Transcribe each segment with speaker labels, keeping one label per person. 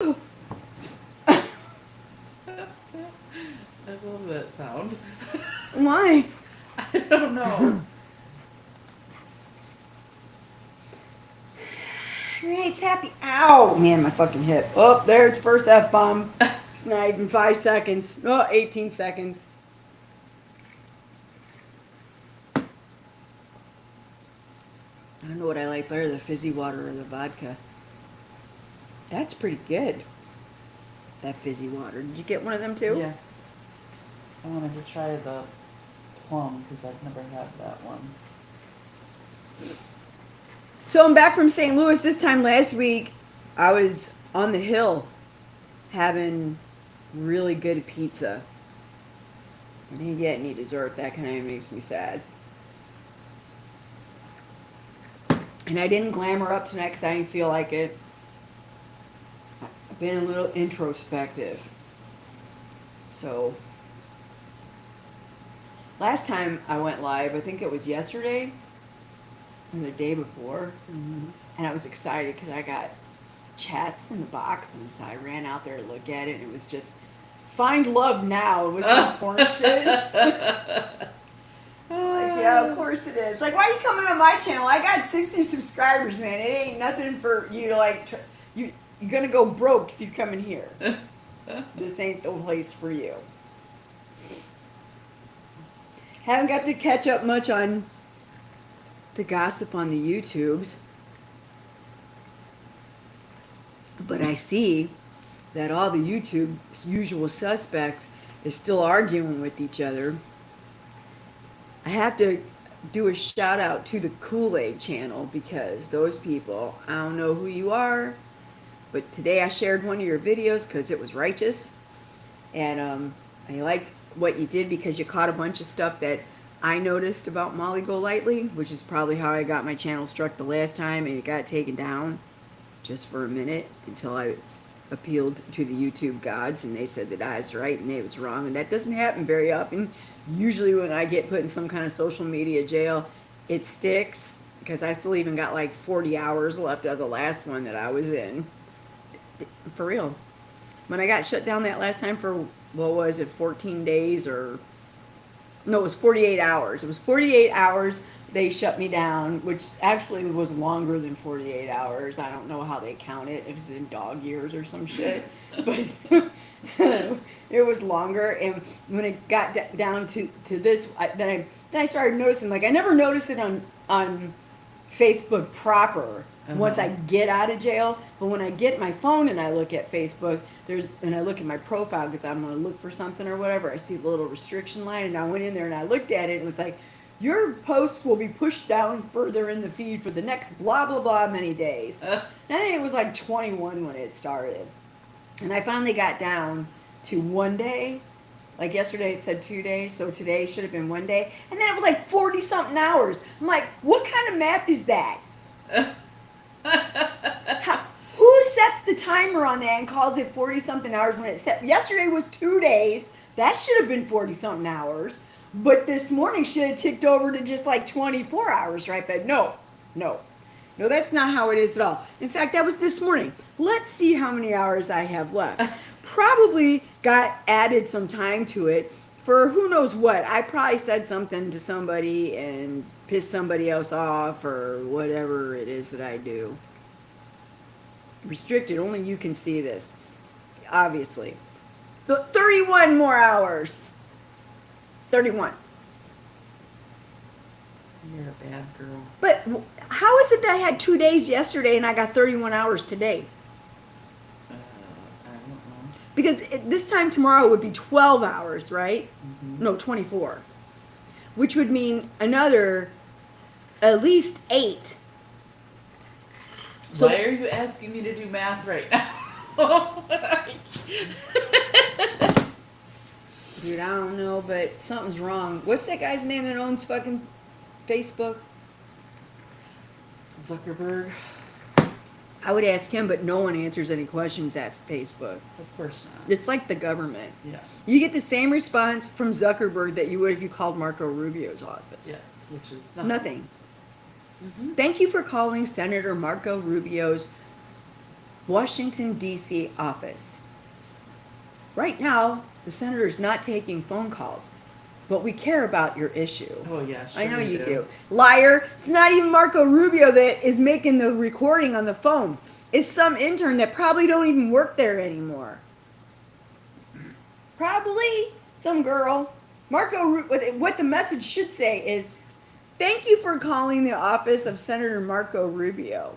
Speaker 1: I love that sound.
Speaker 2: Why?
Speaker 1: I don't know.
Speaker 2: It's happy. Ow! Man, my fucking hip. Oh, there's first F bomb. It's not even 5 seconds. Oh, 18 seconds. I don't know what I like better, the fizzy water or the vodka. That's pretty good. That fizzy water. Did you get one of them too?
Speaker 1: Yeah. I wanted to try the plum because I've never had that one.
Speaker 2: So I'm back from St. Louis. This time last week, I was on the hill having really good pizza. I didn't get any dessert. That kind of makes me sad. And I didn't glamour up tonight because I didn't feel like it. I've been a little introspective. So, last time I went live, I think it was yesterday or the day before.
Speaker 1: Mm-hmm.
Speaker 2: And I was excited because I got chats in the box. And so I ran out there to look at it. And it was just, find love now. It was some porn shit. Like, yeah, of course it is. Like, why are you coming on my channel? I got 60 subscribers, man. It ain't nothing for you to like. You're gonna go broke if you come in here. This ain't the place for you. Haven't got to catch up much on the gossip on the YouTubes, but I see that all the YouTube's usual suspects is still arguing with each other. I have to do a shout out to the Kool-Aid channel because those people, I don't know who you are, but today I shared one of your videos because it was righteous, and I liked what you did because you caught a bunch of stuff that I noticed about Molly Golightly, which is probably how I got my channel struck the last time, and it got taken down just for a minute until I appealed to the YouTube gods, and they said that I was right and they was wrong, and that doesn't happen very often. Usually when I get put in some kind of social media jail, it sticks because I still even got like 40 hours left of the last one that I was in. For real. When I got shut down that last time for, what was it, 14 days or... No, it was 48 hours. It was 48 hours they shut me down, which actually was longer than 48 hours. I don't know how they count it, if it's in dog years or some shit. But it was longer. And when it got down to this, then I started noticing, like, I never noticed it on Facebook proper once I get out of jail. But when I get my phone and I look at Facebook, and I look at my profile because I'm going to look for something or whatever, I see the little restriction line, and I went in there and I looked at it, and it's like, your posts will be pushed down further in the feed for the next blah, blah, blah many days. And I think it was like 21 when it started. And I finally got down to 1 day. Like yesterday it said 2 days, so today should have been 1 day. And then it was like 40 something hours. I'm like, what kind of math is that? Who sets the timer on that and calls it 40 something hours when it set? Yesterday was 2 days. That should have been 40 something hours. But this morning should have ticked over to just like 24 hours, right? But no, that's not how it is at all. In fact, that was this morning. Let's see how many hours I have left. Probably got added some time to it for who knows what. I probably said something to somebody and pissed somebody else off or whatever it is that I do. Restricted, only you can see this, obviously. But 31 more hours. 31.
Speaker 1: You're a bad girl.
Speaker 2: But how is it that I had 2 days yesterday and I got 31 hours today?
Speaker 1: I don't know.
Speaker 2: Because this time tomorrow would be 12 hours, right?
Speaker 1: Mm-hmm.
Speaker 2: No, 24. Which would mean another at least 8.
Speaker 1: So why are you asking me to do math right now?
Speaker 2: Dude, I don't know, but something's wrong. What's that guy's name that owns fucking Facebook?
Speaker 1: Zuckerberg.
Speaker 2: I would ask him, but no one answers any questions at Facebook.
Speaker 1: Of course not.
Speaker 2: It's like the government.
Speaker 1: Yeah.
Speaker 2: You get the same response from Zuckerberg that you would if you called Marco Rubio's office.
Speaker 1: Yes, which is
Speaker 2: nothing.
Speaker 1: Mm-hmm.
Speaker 2: Thank you for calling Senator Marco Rubio's Washington, D.C. office. Right now, the senator is not taking phone calls, but we care about your issue.
Speaker 1: Oh, yeah, sure
Speaker 2: I know
Speaker 1: we
Speaker 2: you do. Liar. It's not even Marco Rubio that is making the recording on the phone. It's some intern that probably don't even work there anymore. Probably some girl. What the message should say is, thank you for calling the office of Senator Marco Rubio.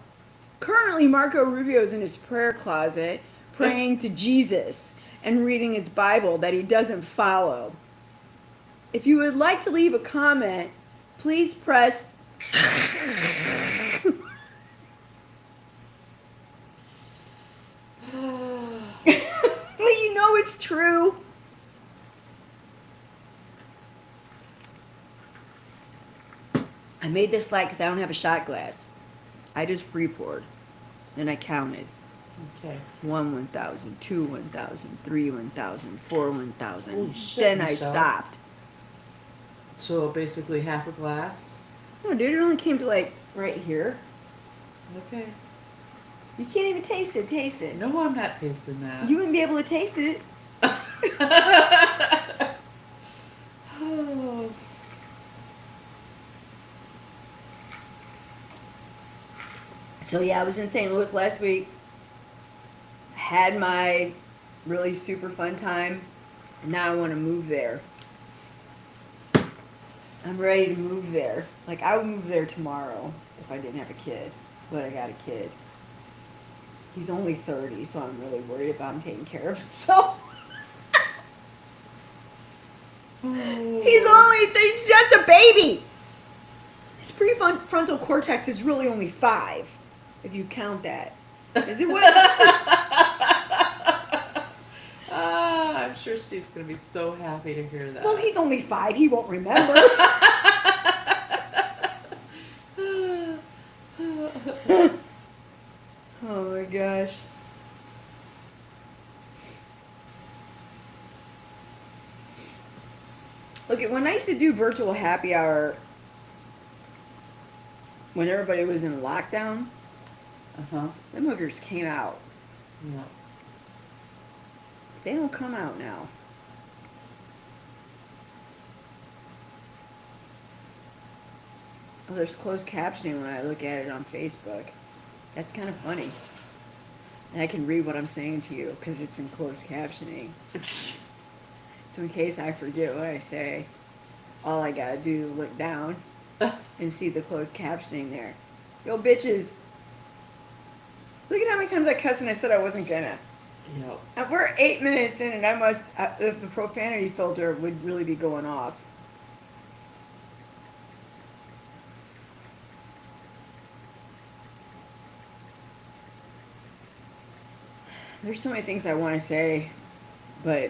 Speaker 2: Currently, Marco Rubio is in his prayer closet praying to Jesus and reading his Bible that he doesn't follow. If you would like to leave a comment, please press you know it's true. I made this light because I don't have a shot glass. I just free poured. And I counted.
Speaker 1: Okay.
Speaker 2: 1, 1,000, 2, 1,000, 3, 1,000, 4, 1,000.
Speaker 1: Holy shit,
Speaker 2: Then I
Speaker 1: Michelle.
Speaker 2: stopped.
Speaker 1: So basically half a glass.
Speaker 2: No, dude, it only came to like right here.
Speaker 1: Okay.
Speaker 2: You can't even taste it. Taste it.
Speaker 1: No, I'm not tasting that.
Speaker 2: You wouldn't be able to taste it.
Speaker 1: Oh.
Speaker 2: So yeah, I was in St. Louis last week. Had my really super fun time. And now I want to move there. I'm ready to move there. Like I would move there tomorrow if I didn't have a kid. But I got a kid. He's only 30, so I'm really worried about him taking care of himself. He's just a baby. His prefrontal cortex is really only 5, if you count that. Is it what?
Speaker 1: I'm sure Steve's going to be so happy to hear that.
Speaker 2: Well, he's only 5. He won't remember. Oh my gosh. Look, when I used to do virtual happy hour, when everybody was in lockdown,
Speaker 1: Uh-huh.
Speaker 2: them hookers came out.
Speaker 1: Yeah.
Speaker 2: They don't come out now. Oh, there's closed captioning when I look at it on Facebook. That's kind of funny. And I can read what I'm saying to you because it's in closed captioning. So in case I forget what I say, all I gotta do is look down and see the closed captioning there. Yo, bitches. Look at how many times I cussed and I said I wasn't gonna.
Speaker 1: Yep.
Speaker 2: And we're 8 minutes in and I must, the profanity filter would really be going off. There's so many things I want to say, but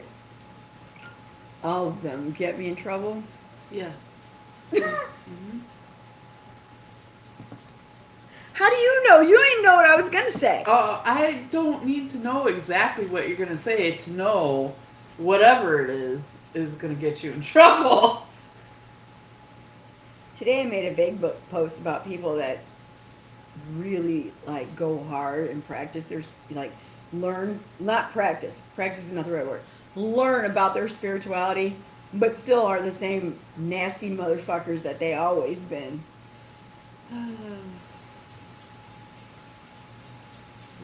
Speaker 2: all of them get me in trouble.
Speaker 1: Yeah.
Speaker 2: How do you know? You don't even know what I was going to say.
Speaker 1: I don't need to know exactly what you're going to say to know whatever it is going to get you in trouble.
Speaker 2: Today I made a big post about people that really like go hard and practice their, like learn, not practice. Practice is not the right word. Learn about their spirituality, but still are the same nasty motherfuckers that they always been.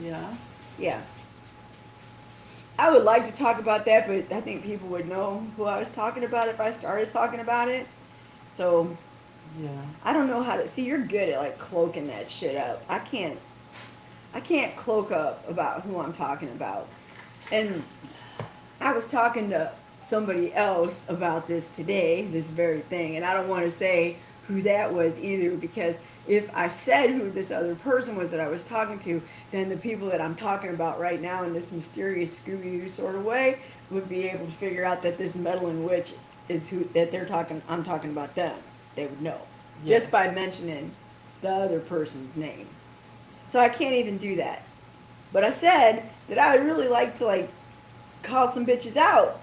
Speaker 1: Yeah.
Speaker 2: Yeah. I would like to talk about that, but I think people would know who I was talking about if I started talking about it. So
Speaker 1: Yeah.
Speaker 2: I don't know how to see. You're good at like cloaking that shit up. I can't cloak up about who I'm talking about. And I was talking to somebody else about this today, this very thing, and I don't want to say who that was either, because if I said who this other person was that I was talking to, then the people that I'm talking about right now in this mysterious Scooby-Doo sort of way would be able to figure out that this meddling witch is who that they're talking. I'm talking about them. They would know
Speaker 1: Yeah.
Speaker 2: just by mentioning the other person's name. So I can't even do that. But I said that I would really like to like call some bitches out,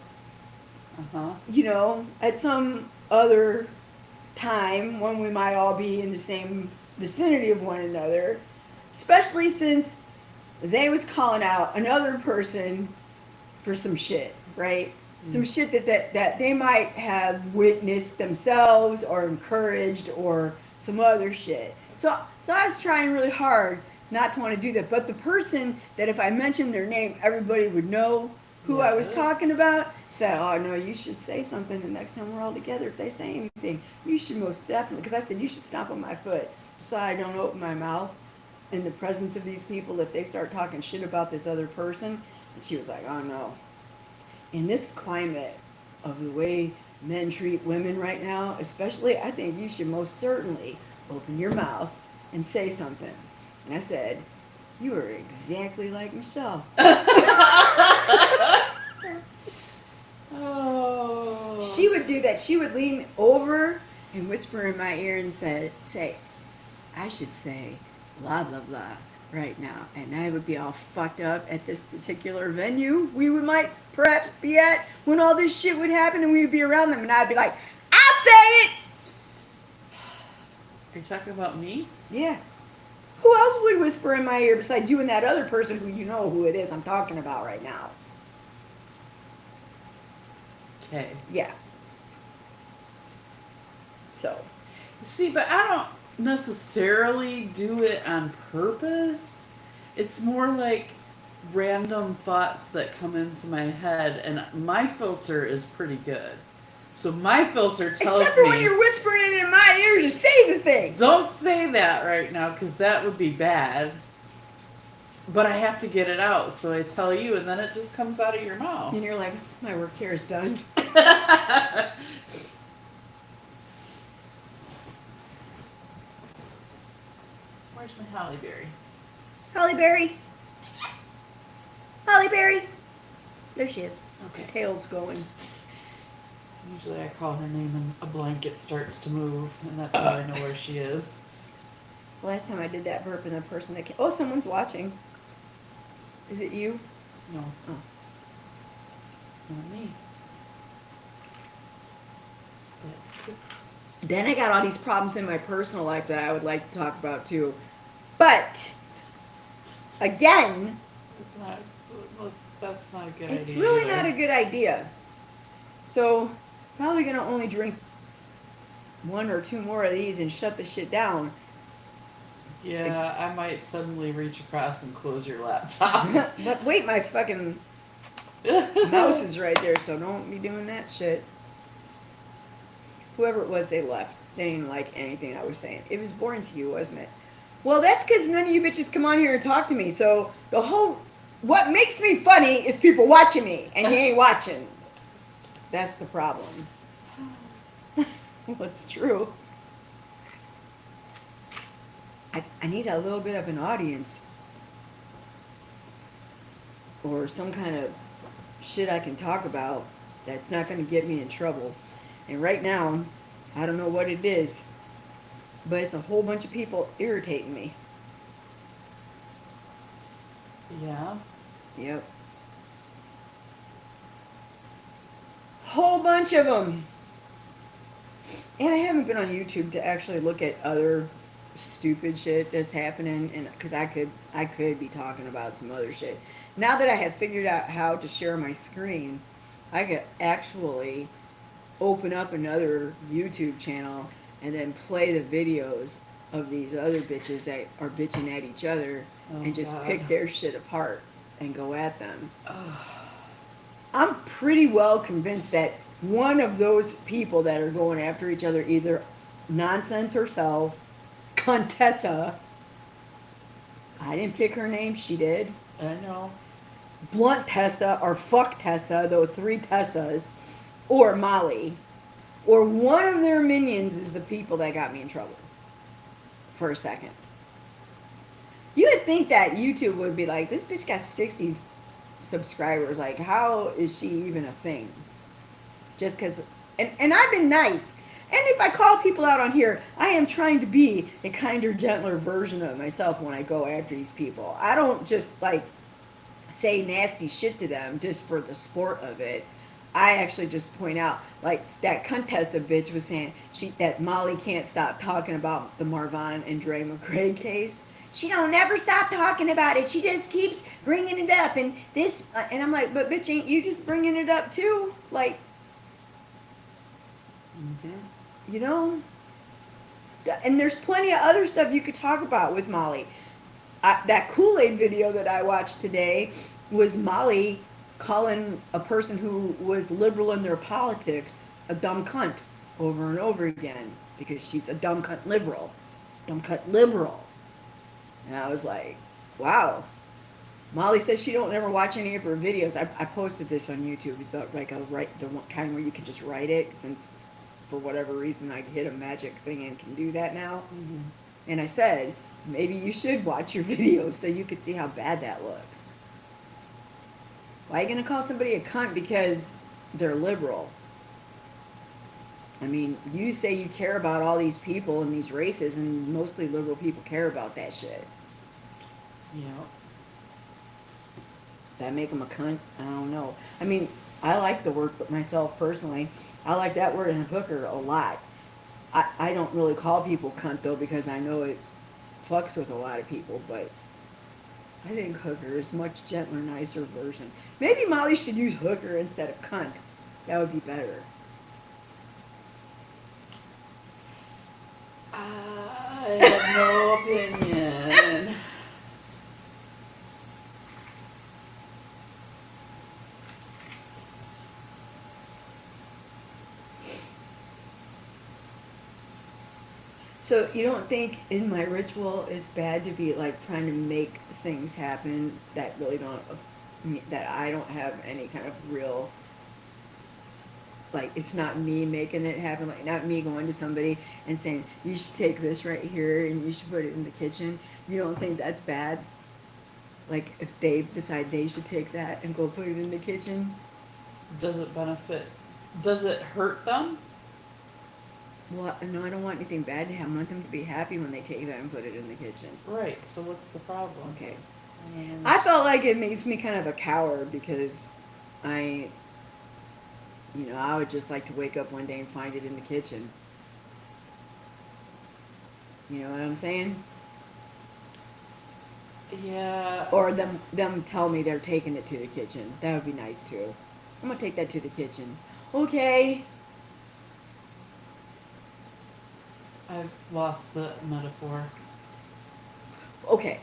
Speaker 1: Uh-huh.
Speaker 2: you know, at some other time when we might all be in the same vicinity of one another, especially since they was calling out another person for some shit, right? Some shit that they might have witnessed themselves or encouraged or some other shit. So I was trying really hard not to want to do that. But the person that if I mentioned their name, everybody would know who I was
Speaker 1: Yes.
Speaker 2: talking about, said, "Oh no, you should say something the next time we're all together. If they say anything, you should most definitely." Because I said you should stomp on my foot so I don't open my mouth in the presence of these people if they start talking shit about this other person. And she was like, "Oh no." In this climate of the way men treat women right now, especially, I think you should most certainly open your mouth and say something. And I said, "You are exactly like Michelle."
Speaker 1: Oh.
Speaker 2: She would do that. She would lean over and whisper in my ear and say, "I should say blah, blah, blah right now." And I would be all fucked up at this particular venue might perhaps be at when all this shit would happen and we would be around them. And I'd be like, "I'll say it."
Speaker 1: Are you talking about me?
Speaker 2: Yeah. Who else would whisper in my ear besides you and that other person who you know who it is I'm talking about right now?
Speaker 1: Okay.
Speaker 2: Yeah. So.
Speaker 1: See, but I don't necessarily do it on purpose. It's more like random thoughts that come into my head, and my filter is pretty good. So my filter tells
Speaker 2: Except for
Speaker 1: me,
Speaker 2: when you're whispering it in my ear to say the thing.
Speaker 1: don't say that right now because that would be bad. But I have to get it out, so I tell you, and then it just comes out of your mouth.
Speaker 2: And you're like, "My work here is done."
Speaker 1: Where's my Holly Berry?
Speaker 2: Holly Berry. Holly Berry. There she is.
Speaker 1: Okay.
Speaker 2: Tail's going.
Speaker 1: Usually I call her name and a blanket starts to move, and that's how I know where she is.
Speaker 2: Last time I did that burp and the person that came. Oh, someone's watching. Is it you?
Speaker 1: No,
Speaker 2: Oh.
Speaker 1: it's not me. That's good.
Speaker 2: Then I got all these problems in my personal life that I would like to talk about too. But, again,
Speaker 1: It's not. That's not a good idea.
Speaker 2: it's really
Speaker 1: either.
Speaker 2: not a good idea. So, probably gonna only drink one or two more of these and shut the shit down.
Speaker 1: Yeah, I might suddenly reach across and close your laptop.
Speaker 2: But wait, my fucking mouse is right there, so don't be doing that shit. Whoever it was, they left. They didn't like anything I was saying. It was boring to you, wasn't it? Well, that's because none of you bitches come on here and talk to me. So what makes me funny is people watching me, and you ain't watching. That's the problem. Well, it's true. I need a little bit of an audience. Or some kind of shit I can talk about that's not going to get me in trouble. And right now, I don't know what it is, but it's a whole bunch of people irritating me.
Speaker 1: Yeah.
Speaker 2: Yep. Whole bunch of them. And I haven't been on YouTube to actually look at other stupid shit that's happening, and because I could be talking about some other shit. Now that I have figured out how to share my screen, I could actually open up another YouTube channel and then play the videos of these other bitches that are bitching at each other
Speaker 1: Oh,
Speaker 2: and just
Speaker 1: God.
Speaker 2: pick their shit apart and go at them.
Speaker 1: Ugh.
Speaker 2: I'm pretty well convinced that one of those people that are going after each other, either Nonsense herself, Contessa, I didn't pick her name, she did,
Speaker 1: I know.
Speaker 2: Blunt Tessa, or Fuck Tessa, though 3 Tessas, or Molly, or one of their minions is the people that got me in trouble for a second. You would think that YouTube would be like, this bitch got 60 subscribers, like how is she even a thing? Just because, and I've been nice. And if I call people out on here, I am trying to be a kinder, gentler version of myself when I go after these people. I don't just like say nasty shit to them just for the sport of it. I actually just point out, like that Contessa bitch was saying that Molly can't stop talking about the Marvin and Dre McCray case. she don't never stop talking about it. She just keeps bringing it up and this, and I'm like, but bitch, ain't you just bringing it up too? Like,
Speaker 1: Mhm.
Speaker 2: you know, and there's plenty of other stuff you could talk about with Molly. That Kool-Aid video that I watched today was Molly calling a person who was liberal in their politics a dumb cunt over and over again because she's a dumb cunt liberal. Dumb cunt liberal. And I was like, wow. Molly says she don't ever watch any of her videos. I posted this on YouTube. It's like a write the one kind where you can just write it since for whatever reason I hit a magic thing and can do that now.
Speaker 1: Mhm.
Speaker 2: And I said, maybe you should watch your videos so you could see how bad that looks. Why are you going to call somebody a cunt because they're liberal? I mean, you say you care about all these people and these races, and mostly liberal people care about that shit.
Speaker 1: Yeah.
Speaker 2: That make them a cunt? I don't know. I mean, I like the word, but myself personally, I like that word in a hooker a lot. I don't really call people cunt though because I know it fucks with a lot of people, but I think hooker is much gentler, nicer version. Maybe Molly should use hooker instead of cunt. That would be better.
Speaker 1: I have no opinion.
Speaker 2: So you don't think in my ritual it's bad to be like trying to make things happen that really don't, that I don't have any kind of real, like it's not me making it happen, like not me going to somebody and saying you should take this right here and you should put it in the kitchen. You don't think that's bad? Like if they decide they should take that and go put it in the kitchen?
Speaker 1: Does it benefit? Does it hurt them?
Speaker 2: Well, no, I don't want anything bad to happen. I want them to be happy when they take that and put it in the kitchen.
Speaker 1: Right. So what's the problem?
Speaker 2: Okay.
Speaker 1: Mm.
Speaker 2: I felt like it makes me kind of a coward because I, I would just like to wake up one day and find it in the kitchen. You know what I'm saying?
Speaker 1: Yeah.
Speaker 2: Or them tell me they're taking it to the kitchen. That would be nice too. I'm gonna take that to the kitchen. Okay.
Speaker 1: I've lost the metaphor.
Speaker 2: Okay.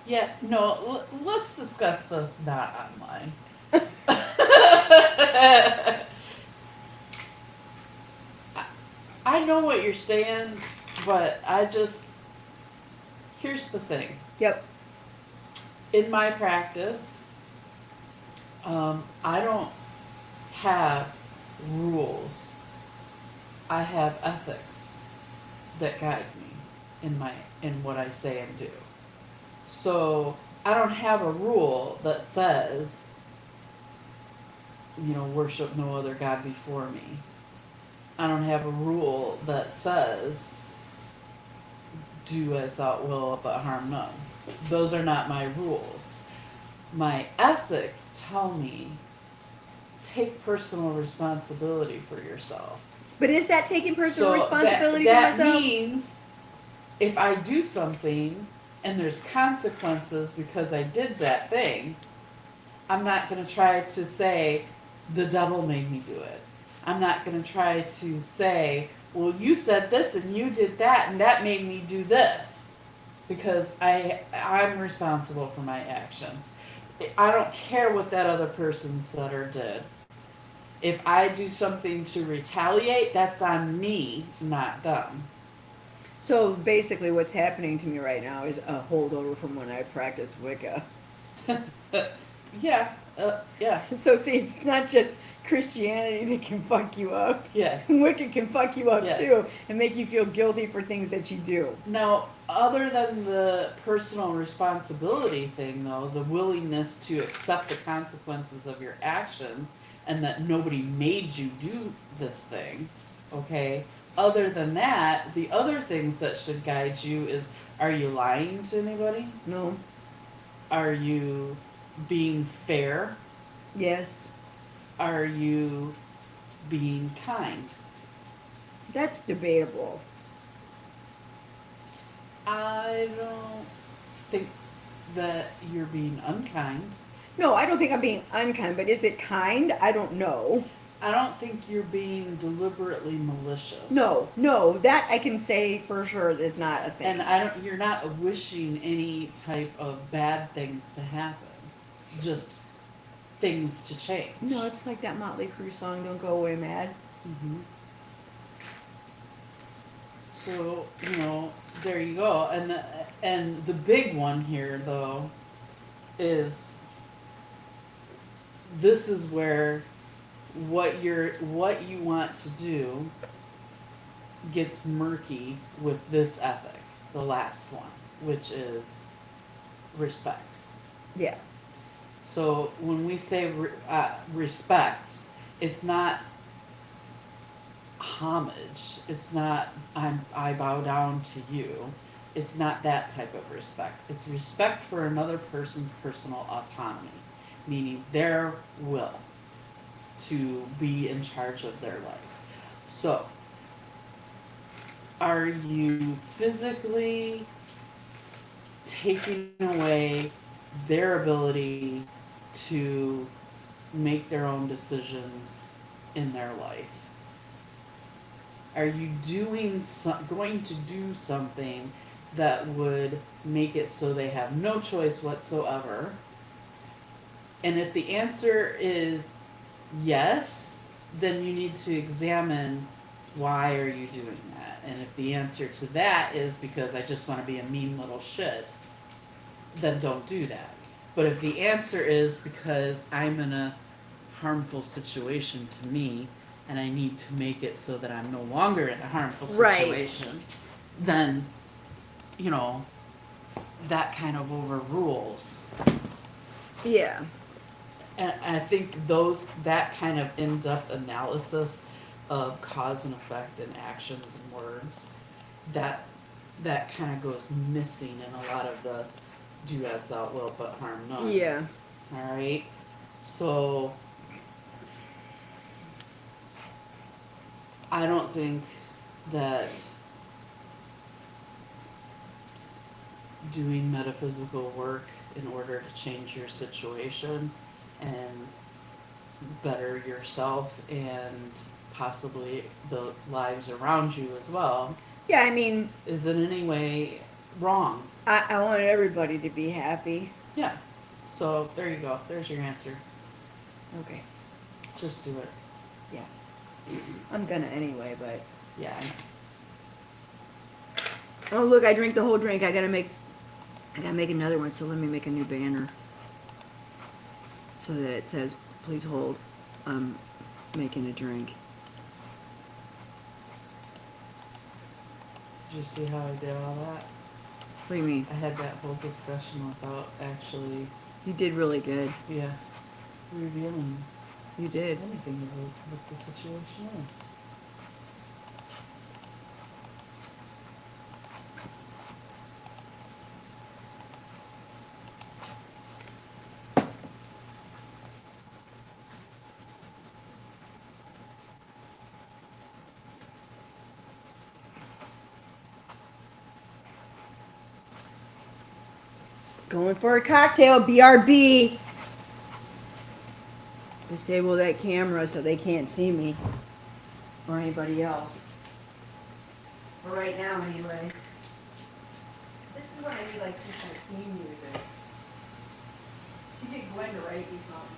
Speaker 1: Yeah. No. Let's discuss this not online. I know what you're saying, but here's the thing.
Speaker 2: Yep.
Speaker 1: In my practice, I don't have rules. I have ethics that guide me in what I say and do. So I don't have a rule that says, worship no other God before me. I don't have a rule that says, do as thou wilt, but harm none. Those are not my rules. My ethics tell me, take personal responsibility for yourself.
Speaker 2: But is that taking personal responsibility
Speaker 1: that
Speaker 2: for myself?
Speaker 1: means if I do something and there's consequences because I did that thing, I'm not going to try to say, the devil made me do it. I'm not going to try to say, well, you said this and you did that and that made me do this. Because I'm responsible for my actions. I don't care what that other person said or did. If I do something to retaliate, that's on me, not them.
Speaker 2: So basically what's happening to me right now is a holdover from when I practiced Wicca.
Speaker 1: Yeah.
Speaker 2: So see, it's not just Christianity that can fuck you up.
Speaker 1: Yes.
Speaker 2: Wicca can fuck you up
Speaker 1: Yes.
Speaker 2: too and make you feel guilty for things that you do.
Speaker 1: Now, other than the personal responsibility thing, though, the willingness to accept the consequences of your actions and that nobody made you do this thing, okay? Other than that, the other things that should guide you is, are you lying to anybody?
Speaker 2: No.
Speaker 1: Are you being fair?
Speaker 2: Yes.
Speaker 1: Are you being kind?
Speaker 2: That's debatable.
Speaker 1: I don't think that you're being unkind.
Speaker 2: No, I don't think I'm being unkind, but is it kind? I don't know.
Speaker 1: I don't think you're being deliberately malicious.
Speaker 2: No, that I can say for sure is not a thing.
Speaker 1: And you're not wishing any type of bad things to happen. Just things to change.
Speaker 2: No, it's like that Motley Crue song, Don't Go Away Mad.
Speaker 1: Hmm. So, there you go. And the big one here though is this is where what you want to do gets murky with this ethic, the last one, which is respect.
Speaker 2: Yeah.
Speaker 1: So when we say respect, it's not homage. It's not I bow down to you. It's not that type of respect. It's respect for another person's personal autonomy, meaning their will to be in charge of their life. So, are you physically taking away their ability to make their own decisions in their life? Are you going to do something that would make it so they have no choice whatsoever? And if the answer is yes, then you need to examine why are you doing that. And if the answer to that is because I just want to be a mean little shit, then don't do that. But if the answer is because I'm in a harmful situation to me and I need to make it so that I'm no longer in a harmful
Speaker 2: Right.
Speaker 1: situation, then, that kind of overrules.
Speaker 2: Yeah.
Speaker 1: And I think that kind of in-depth analysis of cause and effect and actions and words, that kind of goes missing in a lot of the do as thou wilt but harm none.
Speaker 2: Yeah.
Speaker 1: All right. So I don't think that doing metaphysical work in order to change your situation and better yourself and possibly the lives around you as well
Speaker 2: Yeah, I mean,
Speaker 1: is in any way wrong.
Speaker 2: I want everybody to be happy.
Speaker 1: Yeah. So there you go. There's your answer.
Speaker 2: Okay.
Speaker 1: Just do it.
Speaker 2: Yeah. I'm gonna anyway, but.
Speaker 1: Yeah. I know.
Speaker 2: Oh, look, I drank the whole drink. I gotta make another one, so let me make a new banner. So that it says, please hold, I'm making a drink.
Speaker 1: Did you see how I did all that?
Speaker 2: What do you mean?
Speaker 1: I had that whole discussion without actually,
Speaker 2: You did really good.
Speaker 1: revealing
Speaker 2: You did.
Speaker 1: anything of what the situation is.
Speaker 2: Going for a cocktail, BRB. Disable that camera so they can't see me. Or anybody else. For right now, anyway. This is when I need like some kind of theme music. She did Gwen to write me something.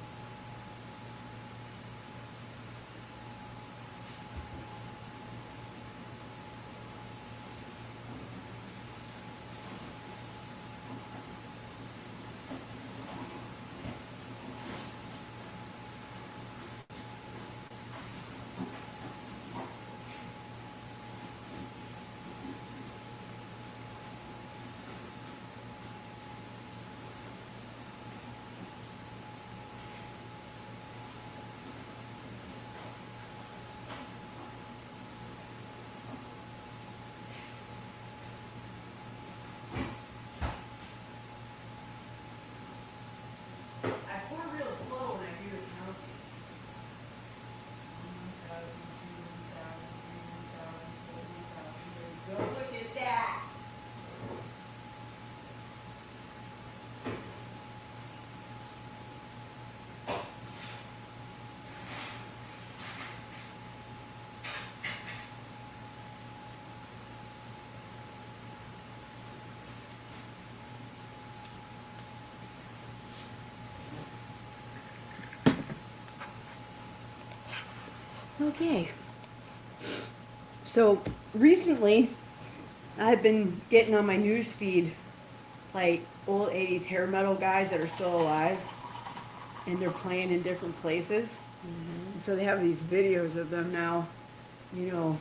Speaker 2: Okay. So recently, I've been getting on my news feed like old 80s hair metal guys that are still alive and they're playing in different places.
Speaker 1: Mm-hmm.
Speaker 2: And so they have these videos of them now, you know,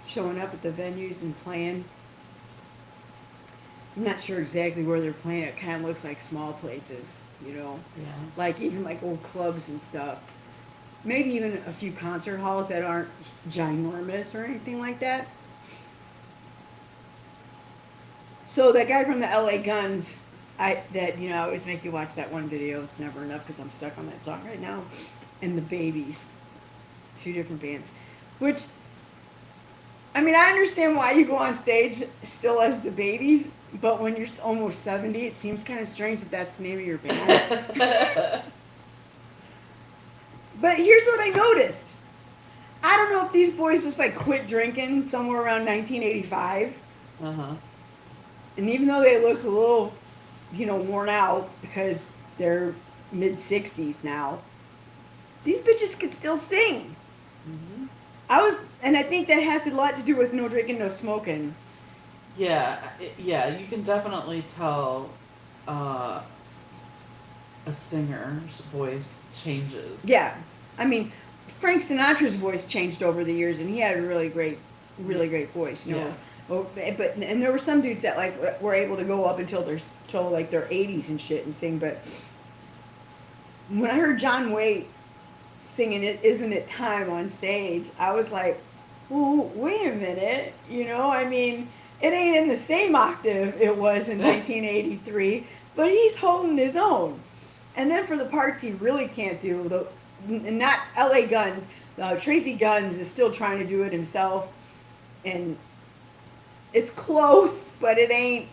Speaker 2: showing up at the venues and playing. I'm not sure exactly where they're playing. It kind of looks like small places, you know,
Speaker 1: Yeah.
Speaker 2: like even like old clubs and stuff. Maybe even a few concert halls that aren't ginormous or anything like that. So that guy from the LA Guns, I always make you watch that one video. It's never enough because I'm stuck on that song right now. And the Babies, two different bands, which I mean I understand why you go on stage still as the Babies, but when you're almost 70, it seems kind of strange that that's the name of your band. But here's what I noticed. I don't know if these boys just like quit drinking somewhere around 1985.
Speaker 1: Uh-huh.
Speaker 2: And even though they look a little, worn out because they're mid 60s now, these bitches could still sing.
Speaker 1: Mm-hmm.
Speaker 2: And I think that has a lot to do with no drinking, no smoking.
Speaker 1: Yeah, you can definitely tell a singer's voice changes.
Speaker 2: Yeah. I mean, Frank Sinatra's voice changed over the years, and he had a really great voice,
Speaker 1: Yeah.
Speaker 2: Oh, but there were some dudes that like were able to go up until their 80s and shit and sing. But when I heard John Waite singing "It Isn't It Time" on stage, I was like, "Well, wait a minute, I mean, it ain't in the same octave it was in 1983, but he's holding his own." And then for the parts he really can't do, not LA Guns, Tracy Guns is still trying to do it himself, and it's close, but it ain't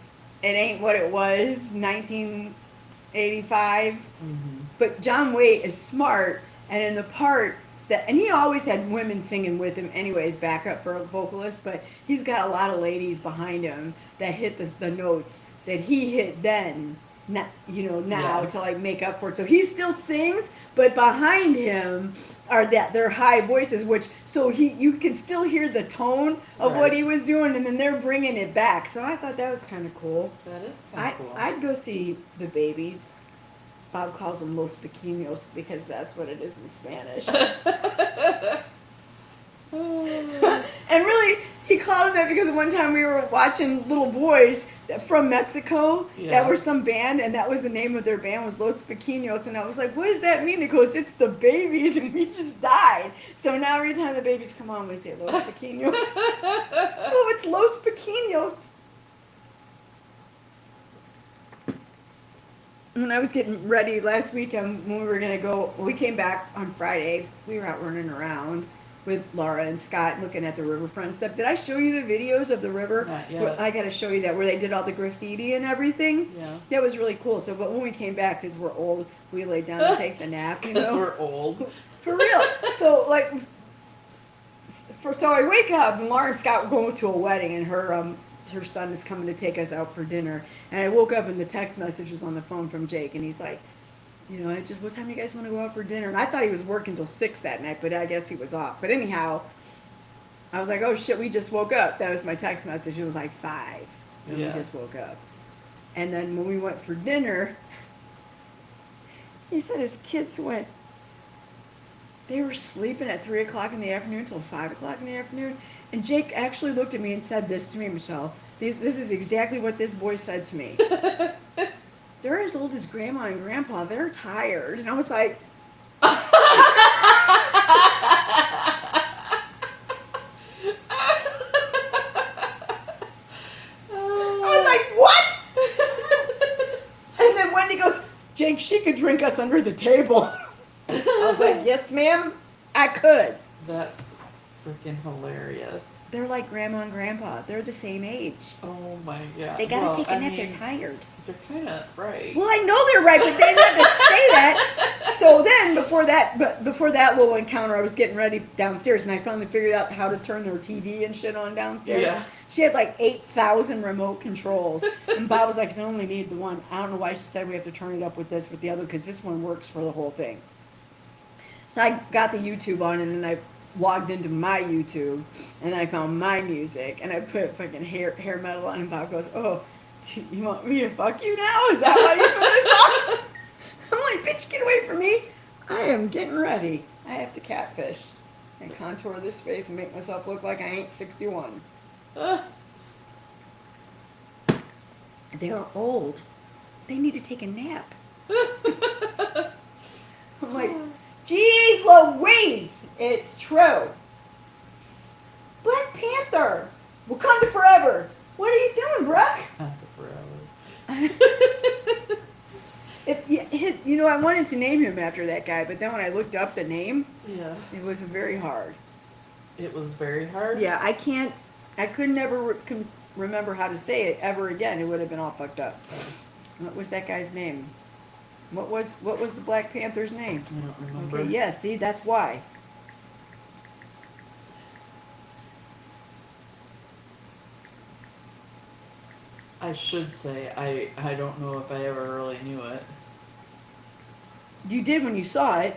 Speaker 2: what it was 1985.
Speaker 1: Mm-hmm.
Speaker 2: But John Waite is smart, and in the parts and he always had women singing with him anyways, backup for a vocalist, but he's got a lot of ladies behind him that hit the notes that he hit then, now
Speaker 1: Yeah.
Speaker 2: to like make up for it. So he still sings, but behind him are their high voices, which so you can still hear the tone of what
Speaker 1: Right.
Speaker 2: he was doing, and then they're bringing it back. So I thought that was kind of cool.
Speaker 1: That is kind of cool.
Speaker 2: I'd go see the Babies. Bob calls them Los Pequeños because that's what it is in Spanish. And really, he called them that because one time we were watching little boys from Mexico that were some band, and that was the name of their band was Los Pequeños, and I was like, what does that mean? He goes, it's the Babies, and we just died. So now every time the Babies come on, we say Los Pequeños. Oh, it's Los Pequeños. When I was getting ready last weekend when we were going to go, we came back on Friday. We were out running around with Laura and Scott looking at the riverfront stuff. Did I show you the videos of the river?
Speaker 1: Not yet.
Speaker 2: Well, I got to show you that where they did all the graffiti and everything.
Speaker 1: Yeah.
Speaker 2: That was really cool. So, but when we came back, because we're old, we laid down to take the nap,
Speaker 1: Because we're old.
Speaker 2: For real. So, so I wake up and Laura and Scott were going to a wedding, and her son is coming to take us out for dinner. And I woke up and the text message was on the phone from Jake, and he's like, what time do you guys want to go out for dinner? And I thought he was working till 6 that night, but I guess he was off. But anyhow, I was like, oh shit, we just woke up. That was my text message. It was like 5, and we just woke up. And then when we went for dinner, he said his kids they were sleeping at 3 o'clock in the afternoon until 5 o'clock in the afternoon. And Jake actually looked at me and said this to me, Michelle. This is exactly what this boy said to me. They're as old as Grandma and Grandpa. They're tired. And I was like, I was like, what? And then Wendy goes, Jake, she could drink us under the table. I was like, yes, ma'am, I could.
Speaker 1: That's freaking hilarious.
Speaker 2: They're like Grandma and Grandpa. They're the same age.
Speaker 1: Oh my god.
Speaker 2: They gotta take a nap. They're tired.
Speaker 1: They're kind of right.
Speaker 2: Well, I know they're right, but they didn't have to say that. So then, before that little encounter, I was getting ready downstairs, and I finally figured out how to turn their TV and shit on downstairs.
Speaker 1: Yeah.
Speaker 2: She had like 8,000 remote controls, and Bob was like, "I only need the one." I don't know why she said we have to turn it up with the other, because this one works for the whole thing. So I got the YouTube on and then I logged into my YouTube and I found my music and I put fucking hair metal on and Bob goes, "Oh, you want me to fuck you now? Is that why you put this on?" I'm like, "Bitch, get away from me. I am getting ready. I have to catfish and contour this face and make myself look like I ain't 61. They are old. They need to take a nap." I'm like, "Geez Louise, it's true." Black Panther, Wakanda forever. What are you doing, Brooke?
Speaker 1: Forever.
Speaker 2: You know, I wanted to name him after that guy, but then when I looked up the name,
Speaker 1: Yeah.
Speaker 2: it was very hard.
Speaker 1: It was very hard.
Speaker 2: Yeah, I could never remember how to say it ever again. It would have been all fucked up. What was that guy's name? What was the Black Panther's name?
Speaker 1: I don't remember.
Speaker 2: Okay, yeah, see, that's why.
Speaker 1: I should say I don't know if I ever really knew it.
Speaker 2: You did when you saw it.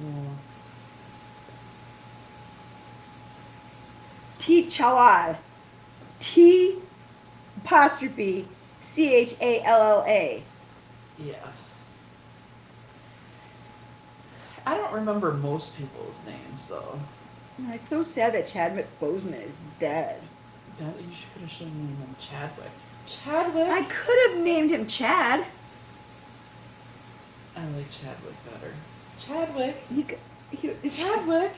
Speaker 1: Yeah.
Speaker 2: T'Challa. T apostrophe CHALLA.
Speaker 1: Yeah. I don't remember most people's names though.
Speaker 2: It's so sad that Chadwick Boseman is dead.
Speaker 1: That you should have named him Chadwick. Chadwick.
Speaker 2: I could have named him Chad.
Speaker 1: I like Chadwick better. Chadwick.
Speaker 2: Chadwick.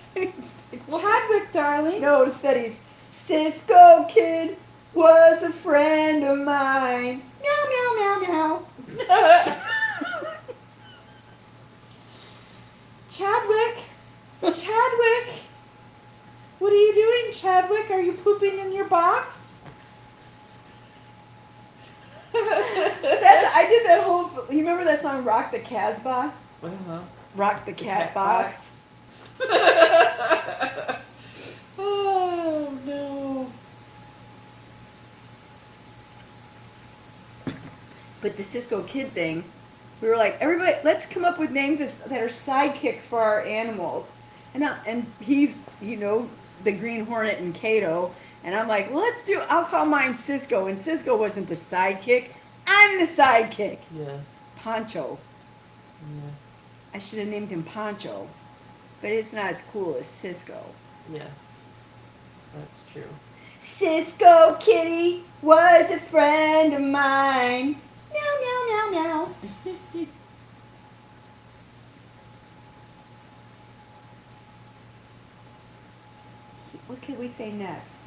Speaker 1: Chadwick, darling.
Speaker 2: No, instead he's Cisco Kid was a friend of mine. Meow meow meow meow.
Speaker 1: Chadwick. Chadwick. What are you doing, Chadwick? Are you pooping in your box?
Speaker 2: I did that whole. You remember that song "Rock the Casbah"?
Speaker 1: Uh-huh.
Speaker 2: Rock the cat box.
Speaker 1: Oh no.
Speaker 2: But the Cisco Kid thing, we were like, everybody, let's come up with names that are sidekicks for our animals. And he's, the Green Hornet and Kato. And I'm like, I'll call mine Cisco. And Cisco wasn't the sidekick. I'm the sidekick.
Speaker 1: Yes.
Speaker 2: Poncho.
Speaker 1: Yes.
Speaker 2: I should have named him Poncho. But it's not as cool as Cisco.
Speaker 1: Yes. That's true.
Speaker 2: Cisco Kitty was a friend of mine. Meow, meow, meow, meow. What could we say next?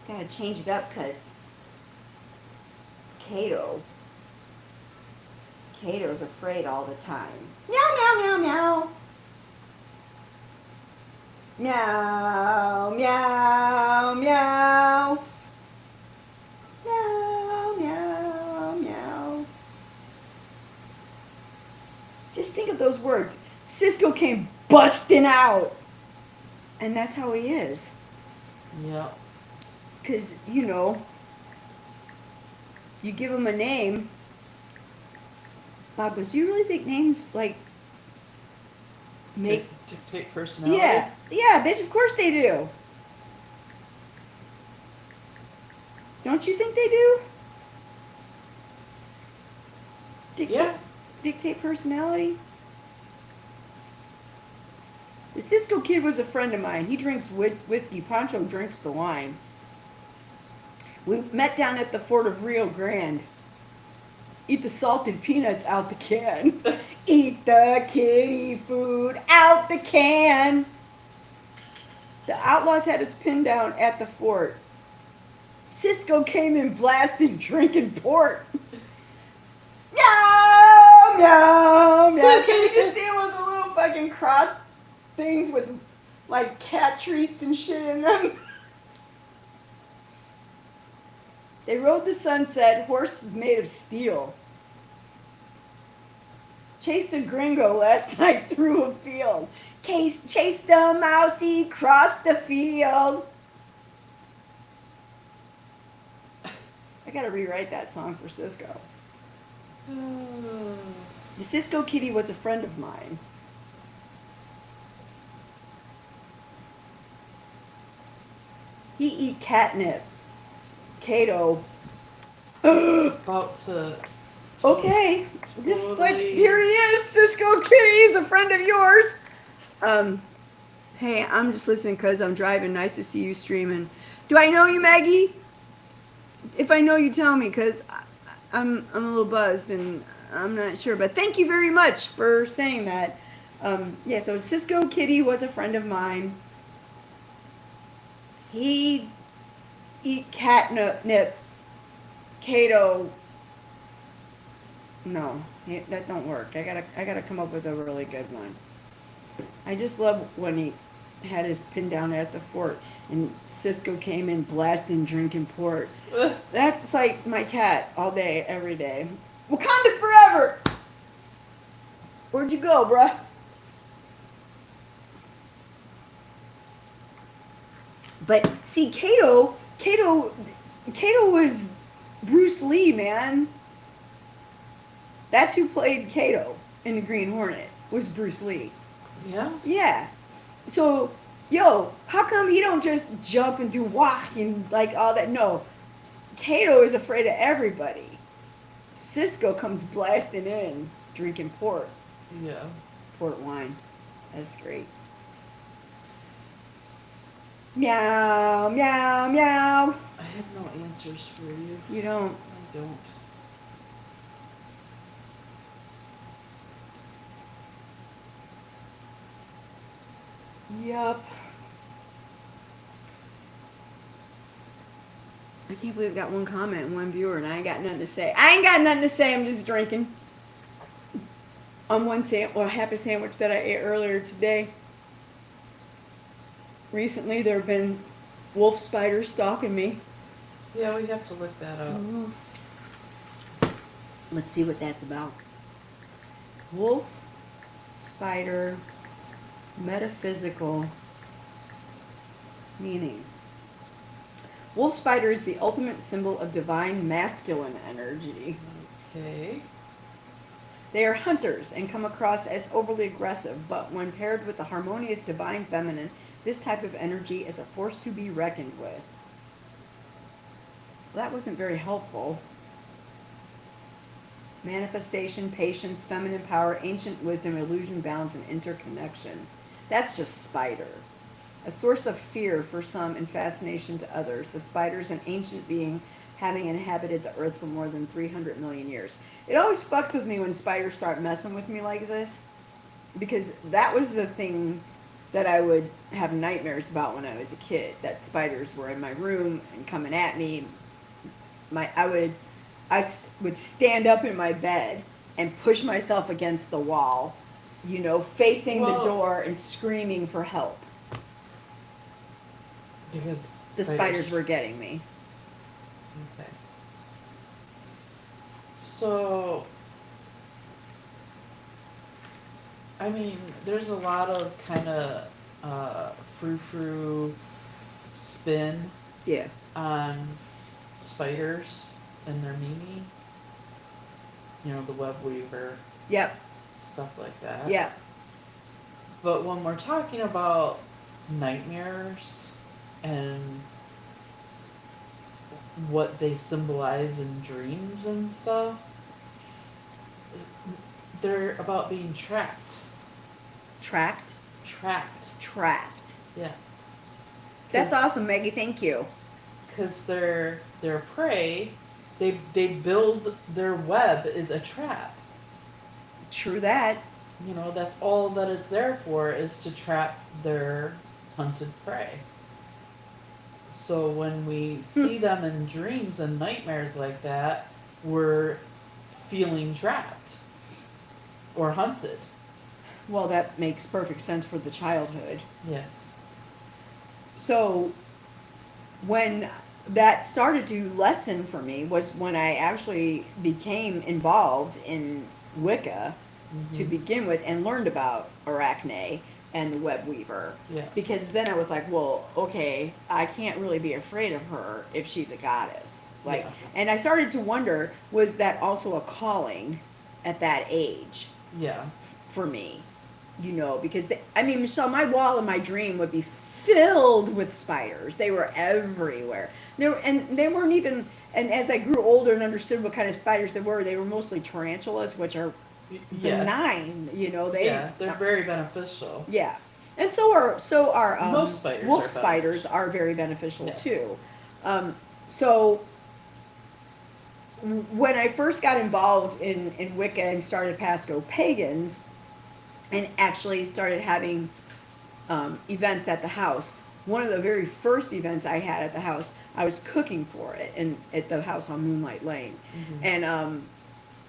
Speaker 2: Gotta change it up because Kato's afraid all the time. Meow, meow, meow, meow. Meow, meow, meow. Meow, meow, meow. Just think of those words. Cisco came busting out. And that's how he is.
Speaker 1: Yep.
Speaker 2: Because, you give him a name. Bob goes, "Do you really think names, make...
Speaker 1: Dictate personality?
Speaker 2: Yeah, bitch, of course they do. Don't you think they do? Dictate personality? The Cisco Kid was a friend of mine. He drinks whiskey. Poncho drinks the wine. We met down at the Fort of Rio Grande. Eat the salted peanuts out the can. Eat the kitty food out the can. The outlaws had us pinned down at the fort. Cisco came in blasting, drinking port. Meow, meow, meow. Can you just see him with the little fucking cross things with cat treats and shit in them? They rode the sunset, horses made of steel. Chased a gringo last night through a field. Chased the mousey across the field. I gotta rewrite that song for Cisco.
Speaker 1: Oh.
Speaker 2: The Cisco kitty was a friend of mine. He eat catnip. Kato.
Speaker 1: About to.
Speaker 2: Okay. Just like,
Speaker 1: Totally.
Speaker 2: here he is, Cisco kitty. He's a friend of yours. Hey, I'm just listening because I'm driving. Nice to see you streaming. Do I know you, Maggie? If I know you, tell me, because I'm a little buzzed and I'm not sure. But thank you very much for saying that. Yeah, so Cisco Kitty was a friend of mine. He eat catnip. Kato. No, that don't work. I gotta come up with a really good one. I just love when he had his pin down at the fort and Cisco came in blasting drinking port.
Speaker 1: Ugh.
Speaker 2: That's like my cat all day, every day. Wakanda forever! Where'd you go, bruh? But see, Kato was Bruce Lee, man. That's who played Kato in the Green Hornet, was Bruce Lee.
Speaker 1: Yeah.
Speaker 2: Yeah. So, yo, how come he don't just jump and do wah and like all that? No. Kato is afraid of everybody. Cisco comes blasting in, drinking port wine. That's great. Meow, meow, meow.
Speaker 1: I have no answers for you.
Speaker 2: You don't.
Speaker 1: I don't.
Speaker 2: Yup. I can't believe I got one comment and one viewer and I ain't got nothing to say. I ain't got nothing to say, I'm just drinking. On one half a sandwich that I ate earlier today. Recently there have been wolf spiders stalking me.
Speaker 1: Yeah, we have to look that up.
Speaker 2: Let's see what that's about. Wolf spider metaphysical meaning. Wolf spider is the ultimate symbol of divine masculine energy.
Speaker 1: Okay.
Speaker 2: They are hunters and come across as overly aggressive, but when paired with the harmonious divine feminine, this type of energy is a force to be reckoned with. Well, that wasn't very helpful. Manifestation, patience, feminine power, ancient wisdom, illusion, balance, and interconnection. That's just spider. A source of fear for some and fascination to others. The spider is an ancient being having inhabited the earth for more than 300 million years. It always fucks with me when spiders start messing with me like this, because that was the thing that I would have nightmares about when I was a kid, that spiders were in my room and coming at me. I would stand up in my bed and push myself against the wall, you know, facing the door and screaming for help.
Speaker 1: Because
Speaker 2: The spiders were getting me.
Speaker 1: Okay. So, I mean, there's a lot of kind of frou-frou spin
Speaker 2: Yeah.
Speaker 1: on spiders and their meaning. You know, the web weaver,
Speaker 2: Yep.
Speaker 1: stuff like that.
Speaker 2: Yeah.
Speaker 1: But when we're talking about nightmares and what they symbolize in dreams and stuff, they're about being trapped.
Speaker 2: Trapped.
Speaker 1: Yeah.
Speaker 2: That's awesome, Maggie. Thank you.
Speaker 1: Because their prey, they build their web is a trap.
Speaker 2: True that.
Speaker 1: You know, that's all that it's there for, is to trap their hunted prey. So when we see them in dreams and nightmares like that, we're feeling trapped or hunted.
Speaker 2: Well, that makes perfect sense for the childhood.
Speaker 1: Yes.
Speaker 2: So when that started to lessen for me was when I actually became involved in Wicca to begin with and learned about Arachne and the web weaver.
Speaker 1: Yeah.
Speaker 2: Because then I was like, well, okay, I can't really be afraid of her if she's a goddess. Like,
Speaker 1: Yeah.
Speaker 2: and I started to wonder, was that also a calling at that age
Speaker 1: Yeah.
Speaker 2: for me? You know, because I mean, Michelle, my wall in my dream would be filled with spiders. They were everywhere. And they weren't even. And as I grew older and understood what kind of spiders they were mostly tarantulas, which are
Speaker 1: Yeah.
Speaker 2: benign. You know,
Speaker 1: Yeah. They're very beneficial.
Speaker 2: yeah, and so are
Speaker 1: Most spiders
Speaker 2: wolf
Speaker 1: are
Speaker 2: spiders
Speaker 1: beneficial.
Speaker 2: are very beneficial
Speaker 1: Yes.
Speaker 2: too. So when I first got involved in Wicca and started Pasco Pagans, and actually started having events at the house. One of the very first events I had at the house, I was cooking for it, and at the house on Moonlight Lane,
Speaker 1: Mm-hmm.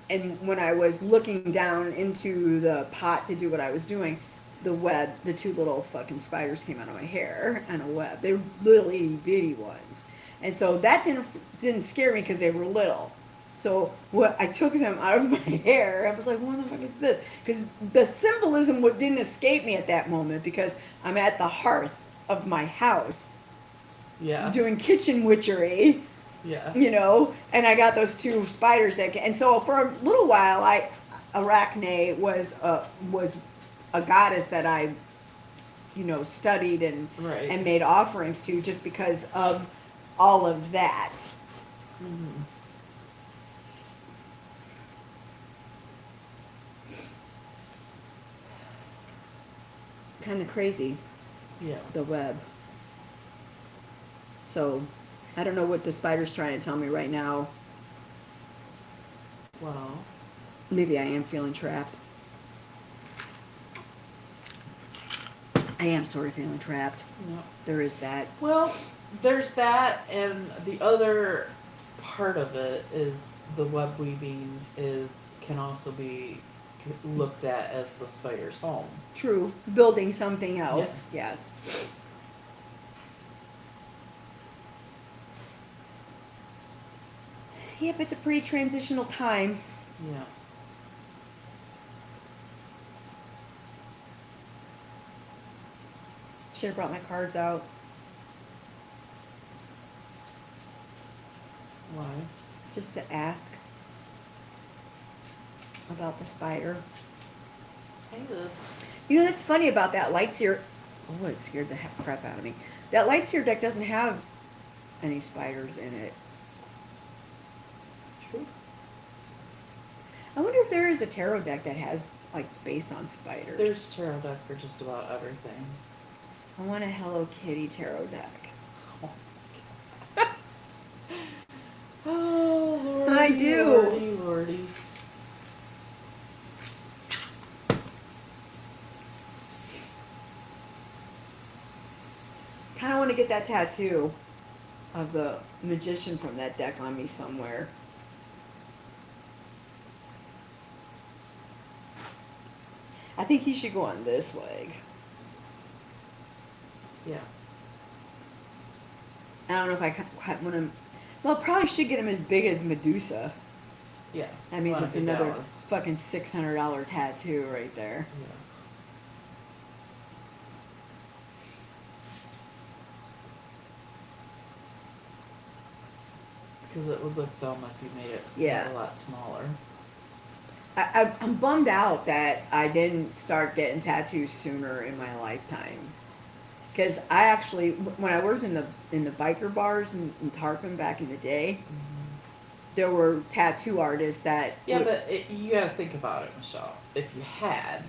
Speaker 2: and when I was looking down into the pot to do what I was doing, the two little fucking spiders came out of my hair on a web. They were little itty bitty ones, and so that didn't scare me because they were little. So what I took them out of my hair, I was like, "What the fuck is this?" Because the symbolism didn't escape me at that moment because I'm at the hearth of my house
Speaker 1: Yeah.
Speaker 2: doing kitchen witchery,
Speaker 1: Yeah.
Speaker 2: you know, and I got those two spiders and so for a little while Arachne was a goddess that I, you know, studied
Speaker 1: Right.
Speaker 2: and made offerings to just because of all of that.
Speaker 1: Mm-hmm.
Speaker 2: Kind of crazy,
Speaker 1: Yeah.
Speaker 2: the web. So I don't know what the spider's trying to tell me right now.
Speaker 1: Well.
Speaker 2: Maybe I am feeling trapped. I am sort of feeling trapped.
Speaker 1: No.
Speaker 2: There is that.
Speaker 1: Well, there's that, and the other part of it is the web weaving can also be looked at as the spider's home.
Speaker 2: True. Building something else. Yes. Yep, it's a pretty transitional time.
Speaker 1: Yeah.
Speaker 2: Should have brought my cards out.
Speaker 1: Why?
Speaker 2: Just to ask about the spider.
Speaker 1: Kind of.
Speaker 2: You know, that's funny about that light seer. Oh, it scared the crap out of me. That light seer deck doesn't have any spiders in it.
Speaker 1: True.
Speaker 2: I wonder if there is a tarot deck that has, like, it's based on spiders.
Speaker 1: There's tarot deck for just about everything.
Speaker 2: I want a Hello Kitty tarot deck.
Speaker 1: Oh, lordy,
Speaker 2: I do.
Speaker 1: Lordy, lordy.
Speaker 2: Kind of want to get that tattoo of the magician from that deck on me somewhere. I think he should go on this leg.
Speaker 1: Yeah.
Speaker 2: I don't know if I want him. Well, probably should get him as big as Medusa.
Speaker 1: Yeah.
Speaker 2: That means
Speaker 1: Wanna
Speaker 2: it's
Speaker 1: be
Speaker 2: another
Speaker 1: balanced.
Speaker 2: fucking $600 tattoo right there.
Speaker 1: Yeah. Because it would look dumb if you made it
Speaker 2: Yeah.
Speaker 1: a lot smaller.
Speaker 2: I'm bummed out that I didn't start getting tattoos sooner in my lifetime. Because I actually, when I worked in the biker bars in Tarpon back in the day, there were tattoo artists that.
Speaker 1: Yeah, but you got to think about it, Michelle. If you had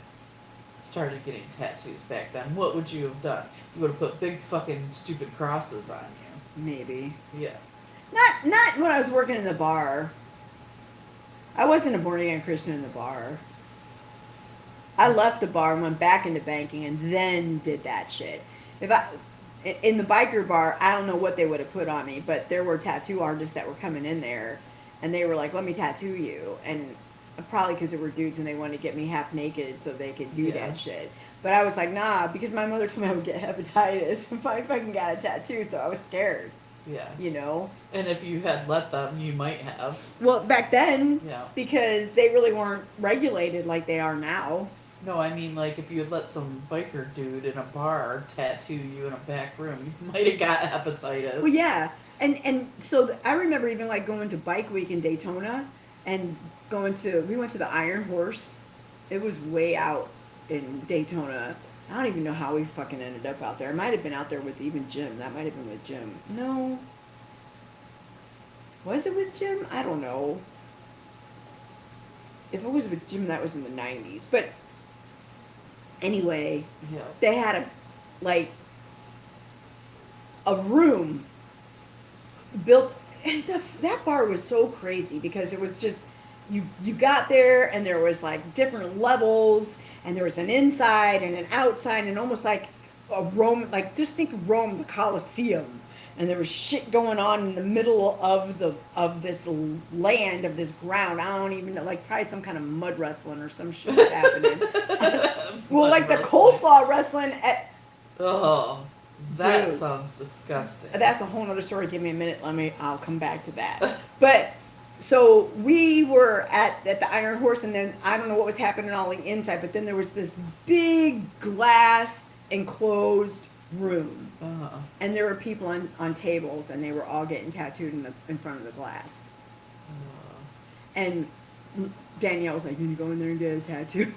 Speaker 1: started getting tattoos back then, what would you have done? You would have put big fucking stupid crosses on you.
Speaker 2: Maybe.
Speaker 1: Yeah.
Speaker 2: Not when I was working in the bar. I wasn't a born again Christian in the bar. I left the bar and went back into banking and then did that shit. In the biker bar, I don't know what they would have put on me, but there were tattoo artists that were coming in there, and they were like, "Let me tattoo you," and probably because they were dudes and they wanted to get me half naked so they could do
Speaker 1: Yeah.
Speaker 2: that shit. But I was like, nah, because my mother told me I would get hepatitis if I fucking got a tattoo, so I was scared,
Speaker 1: Yeah.
Speaker 2: you know.
Speaker 1: And if you had let them, you might have.
Speaker 2: Well, back then,
Speaker 1: Yeah.
Speaker 2: because they really weren't regulated like they are now.
Speaker 1: No, I mean, like, if you had let some biker dude in a bar tattoo you in a back room, you might have got hepatitis.
Speaker 2: Well, yeah, and so I remember even like going to Bike Week in Daytona, and we went to the Iron Horse. It was way out in Daytona. I don't even know how we fucking ended up out there. I might have been out there with even Jim. That might have been with Jim. No, was it with Jim? I don't know. If it was with Jim, that was in the '90s. But anyway,
Speaker 1: Yeah.
Speaker 2: they had a room built, and that bar was so crazy because it was just you got there and there was like different levels, and there was an inside and an outside, and almost like a Rome, like just think Rome, the Colosseum, and there was shit going on in the middle of this land, of this ground. I don't even know, like probably some kind of mud wrestling or some shit was happening. Well, like the coleslaw wrestling at.
Speaker 1: Oh, that
Speaker 2: Dude.
Speaker 1: sounds disgusting.
Speaker 2: That's a whole nother story. Give me a minute. I'll come back to that. But so we were at the Iron Horse, and then I don't know what was happening on the inside, but then there was this big glass enclosed room,
Speaker 1: Uh-huh.
Speaker 2: and there were people on tables, and they were all getting tattooed in front of the glass. And Danielle was like, "You need to go in there and get a tattoo."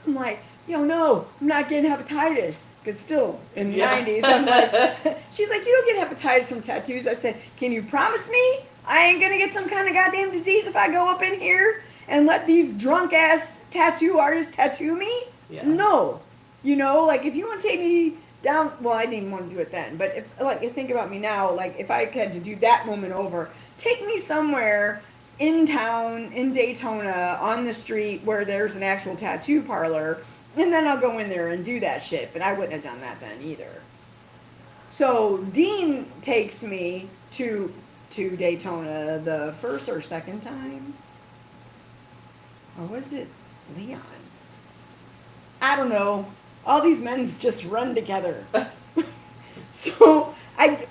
Speaker 2: I'm like, "Yo, no, I'm not getting hepatitis." Because still in the
Speaker 1: Yeah.
Speaker 2: 90s, I'm like, she's like, "You don't get hepatitis from tattoos." I said, "Can you promise me I ain't gonna get some kind of goddamn disease if I go up in here and let these drunk ass tattoo artists tattoo me?"
Speaker 1: Yeah.
Speaker 2: No. You know, like if you want to take me down, well, I didn't even want to do it then, but if like think about me now, like if I had to do that moment over, take me somewhere in town, in Daytona, on the street where there's an actual tattoo parlor, and then I'll go in there and do that shit. But I wouldn't have done that then either. So Dean takes me to Daytona the first or second time, or was it Leon? I don't know. All these men's just run together. So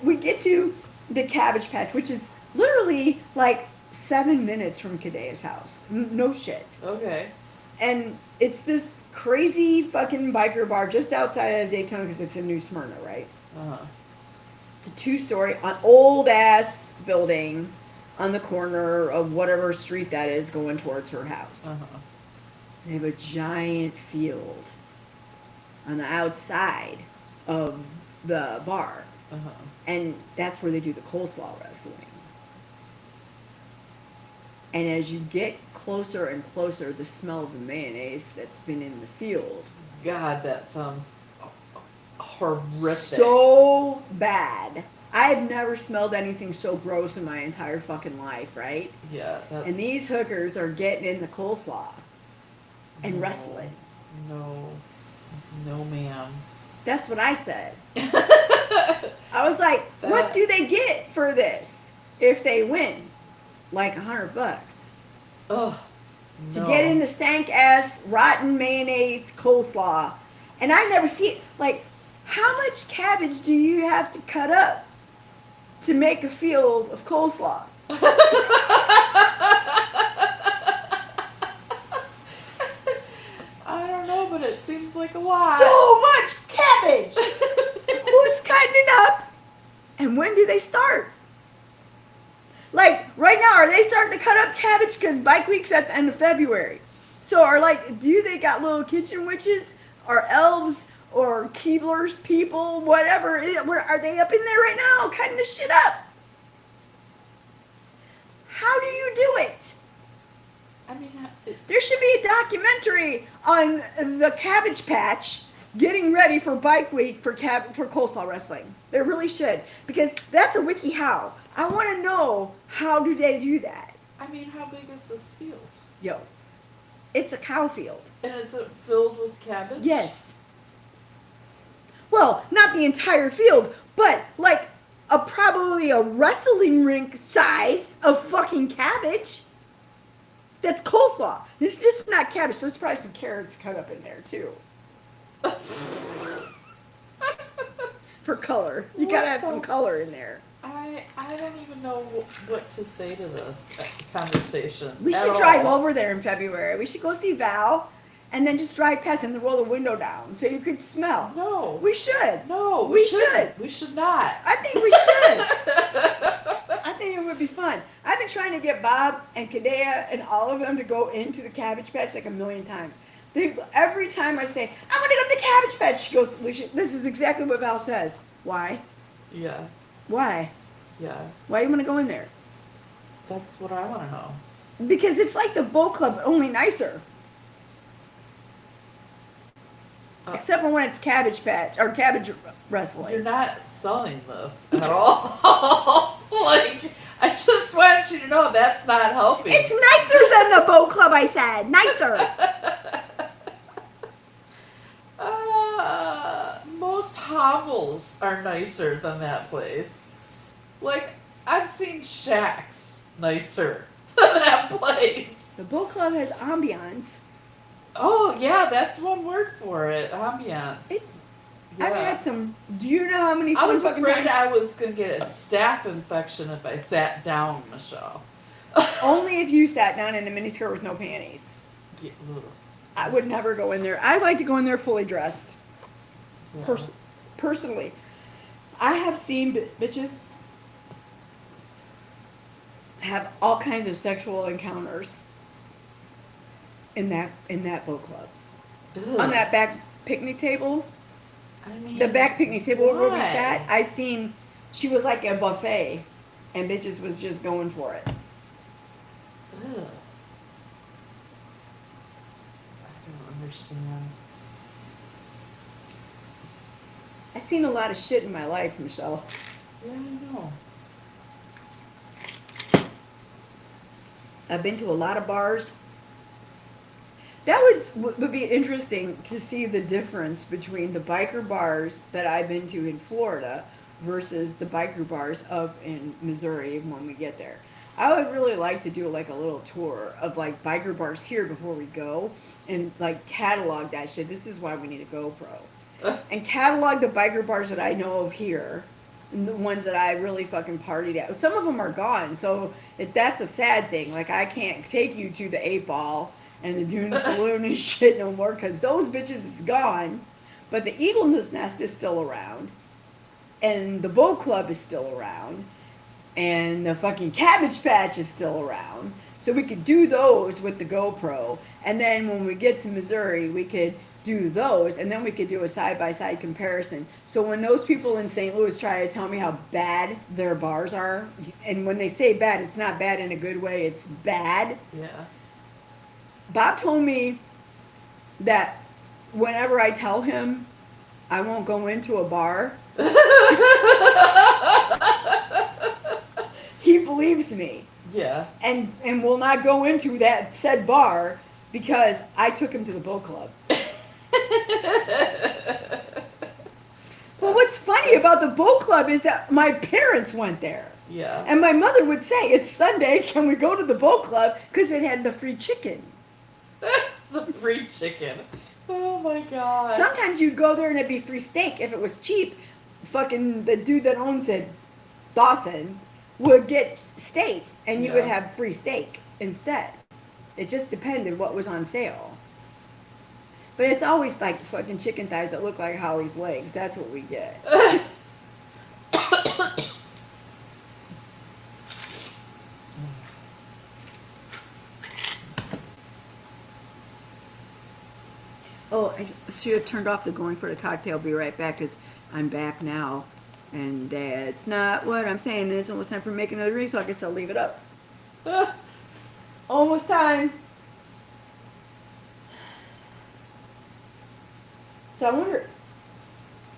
Speaker 2: we get to the Cabbage Patch, which is literally like 7 minutes from Kadea's house. No shit.
Speaker 1: Okay.
Speaker 2: And it's this crazy fucking biker bar just outside of Daytona because it's in New Smyrna, right?
Speaker 1: Uh-huh.
Speaker 2: It's a 2-story, old ass building on the corner of whatever street that is going towards her house.
Speaker 1: Uh-huh.
Speaker 2: They have a giant field on the outside of the bar.
Speaker 1: Uh-huh.
Speaker 2: And that's where they do the coleslaw wrestling. And as you get closer and closer, the smell of the mayonnaise that's been in the field.
Speaker 1: God, that sounds horrific.
Speaker 2: So bad. I've never smelled anything so gross in my entire fucking life, right?
Speaker 1: Yeah, that's...
Speaker 2: And these hookers are getting in the coleslaw and
Speaker 1: No.
Speaker 2: wrestling.
Speaker 1: No. No, ma'am.
Speaker 2: That's what I said. I was like, what do they get for this if they win? Like $100
Speaker 1: Ugh.
Speaker 2: to
Speaker 1: No.
Speaker 2: get in the stank ass rotten mayonnaise coleslaw. And I never see it. Like, how much cabbage do you have to cut up to make a field of coleslaw?
Speaker 1: I don't know, but it seems like a lot.
Speaker 2: So much cabbage. Who's cutting it up? And when do they start? Like, right now, are they starting to cut up cabbage? Because Bike Week's at the end of February. So they got little kitchen witches or elves or Keebler's people, whatever? Are they up in there right now cutting this shit up? How do you do it?
Speaker 1: I mean,
Speaker 2: There should be a documentary on the Cabbage Patch getting ready for Bike Week for coleslaw wrestling. There really should, because that's a wiki how. I want to know, how do they do that?
Speaker 1: I mean, how big is this field?
Speaker 2: Yo, it's a cow field.
Speaker 1: And is it filled with cabbage?
Speaker 2: Yes. Well, not the entire field, but like probably a wrestling rink size of fucking cabbage. That's coleslaw. It's just not cabbage. There's probably some carrots cut up in there too. For color. You gotta have some color in there.
Speaker 1: I don't even know what to say to this conversation.
Speaker 2: We
Speaker 1: at
Speaker 2: should
Speaker 1: all.
Speaker 2: drive over there in February. We should go see Val and then just drive past and then roll the window down so you could smell.
Speaker 1: No.
Speaker 2: We should.
Speaker 1: No,
Speaker 2: we
Speaker 1: shouldn't.
Speaker 2: should.
Speaker 1: We should not.
Speaker 2: I think we should. I think it would be fun. I've been trying to get Bob and Kadea and all of them to go into the Cabbage Patch like a million times. Every time I say, I want to go to the Cabbage Patch, she goes, Alicia, this is exactly what Val says. Why?
Speaker 1: Yeah.
Speaker 2: Why?
Speaker 1: Yeah.
Speaker 2: Why you want to go in there?
Speaker 1: That's what I want to know.
Speaker 2: Because it's like the Boat Club, only nicer. Except for when it's Cabbage Patch or Cabbage Wrestling.
Speaker 1: You're not selling this at all. Like, I just want you to know that's not helping.
Speaker 2: It's nicer than the Boat Club, I said. Nicer.
Speaker 1: Most hovels are nicer than that place. Like, I've seen shacks nicer than that place.
Speaker 2: The Boat Club has ambiance.
Speaker 1: Oh, yeah, that's one word for it. Ambiance.
Speaker 2: It's.
Speaker 1: Yeah.
Speaker 2: I've had some. Do you know how many
Speaker 1: I was
Speaker 2: fucking
Speaker 1: afraid
Speaker 2: times?
Speaker 1: I was going to get a staph infection if I sat down, Michelle.
Speaker 2: Only if you sat down in a miniskirt with no panties.
Speaker 1: Yeah, ugh.
Speaker 2: I would never go in there. I like to go in there fully dressed.
Speaker 1: Yeah.
Speaker 2: Personally, I have seen bitches have all kinds of sexual encounters in that boat club.
Speaker 1: Ugh.
Speaker 2: On that back picnic table,
Speaker 1: I mean,
Speaker 2: the back picnic table where we
Speaker 1: why?
Speaker 2: sat, I seen she was like a buffet, and bitches was just going for it.
Speaker 1: Ugh. I don't understand.
Speaker 2: I seen a lot of shit in my life, Michelle.
Speaker 1: Yeah, I know.
Speaker 2: I've been to a lot of bars. That would be interesting to see the difference between the biker bars that I've been to in Florida versus the biker bars up in Missouri when we get there. I would really like to do like a little tour of like biker bars here before we go and like catalog that shit. This is why we need a GoPro. And catalog the biker bars that I know of here, and the ones that I really fucking partied at. Some of them are gone, so that's a sad thing. Like I can't take you to the 8 Ball and the Dune Saloon and shit no more because those bitches is gone. But the Eagle's Nest is still around, and the Boat Club is still around, and the fucking Cabbage Patch is still around. So we could do those with the GoPro, and then when we get to Missouri, we could do those, and then we could do a side-by-side comparison. So when those people in St. Louis try to tell me how bad their bars are, and when they say bad, it's not bad in a good way, it's bad.
Speaker 1: Yeah.
Speaker 2: Bob told me that whenever I tell him I won't go into a bar, he believes me.
Speaker 1: Yeah.
Speaker 2: And will not go into that said bar because I took him to the Boat Club. Well, what's funny about the Boat Club is that my parents went there.
Speaker 1: Yeah.
Speaker 2: And my mother would say, it's Sunday, can we go to the Boat Club? Because it had the free chicken.
Speaker 1: The free chicken. Oh my god.
Speaker 2: Sometimes you'd go there and it'd be free steak if it was cheap. Fucking the dude that owns it, Dawson, would get steak and you would
Speaker 1: Yeah.
Speaker 2: have free steak instead. It just depended what was on sale. But it's always like fucking chicken thighs that look like Holly's legs. That's what we get. Oh, I should have turned off the going for the cocktail. Be right back because I'm back now. And that's not what I'm saying. And it's almost time for making another drink, so I guess I'll leave it up. Almost time. So I wonder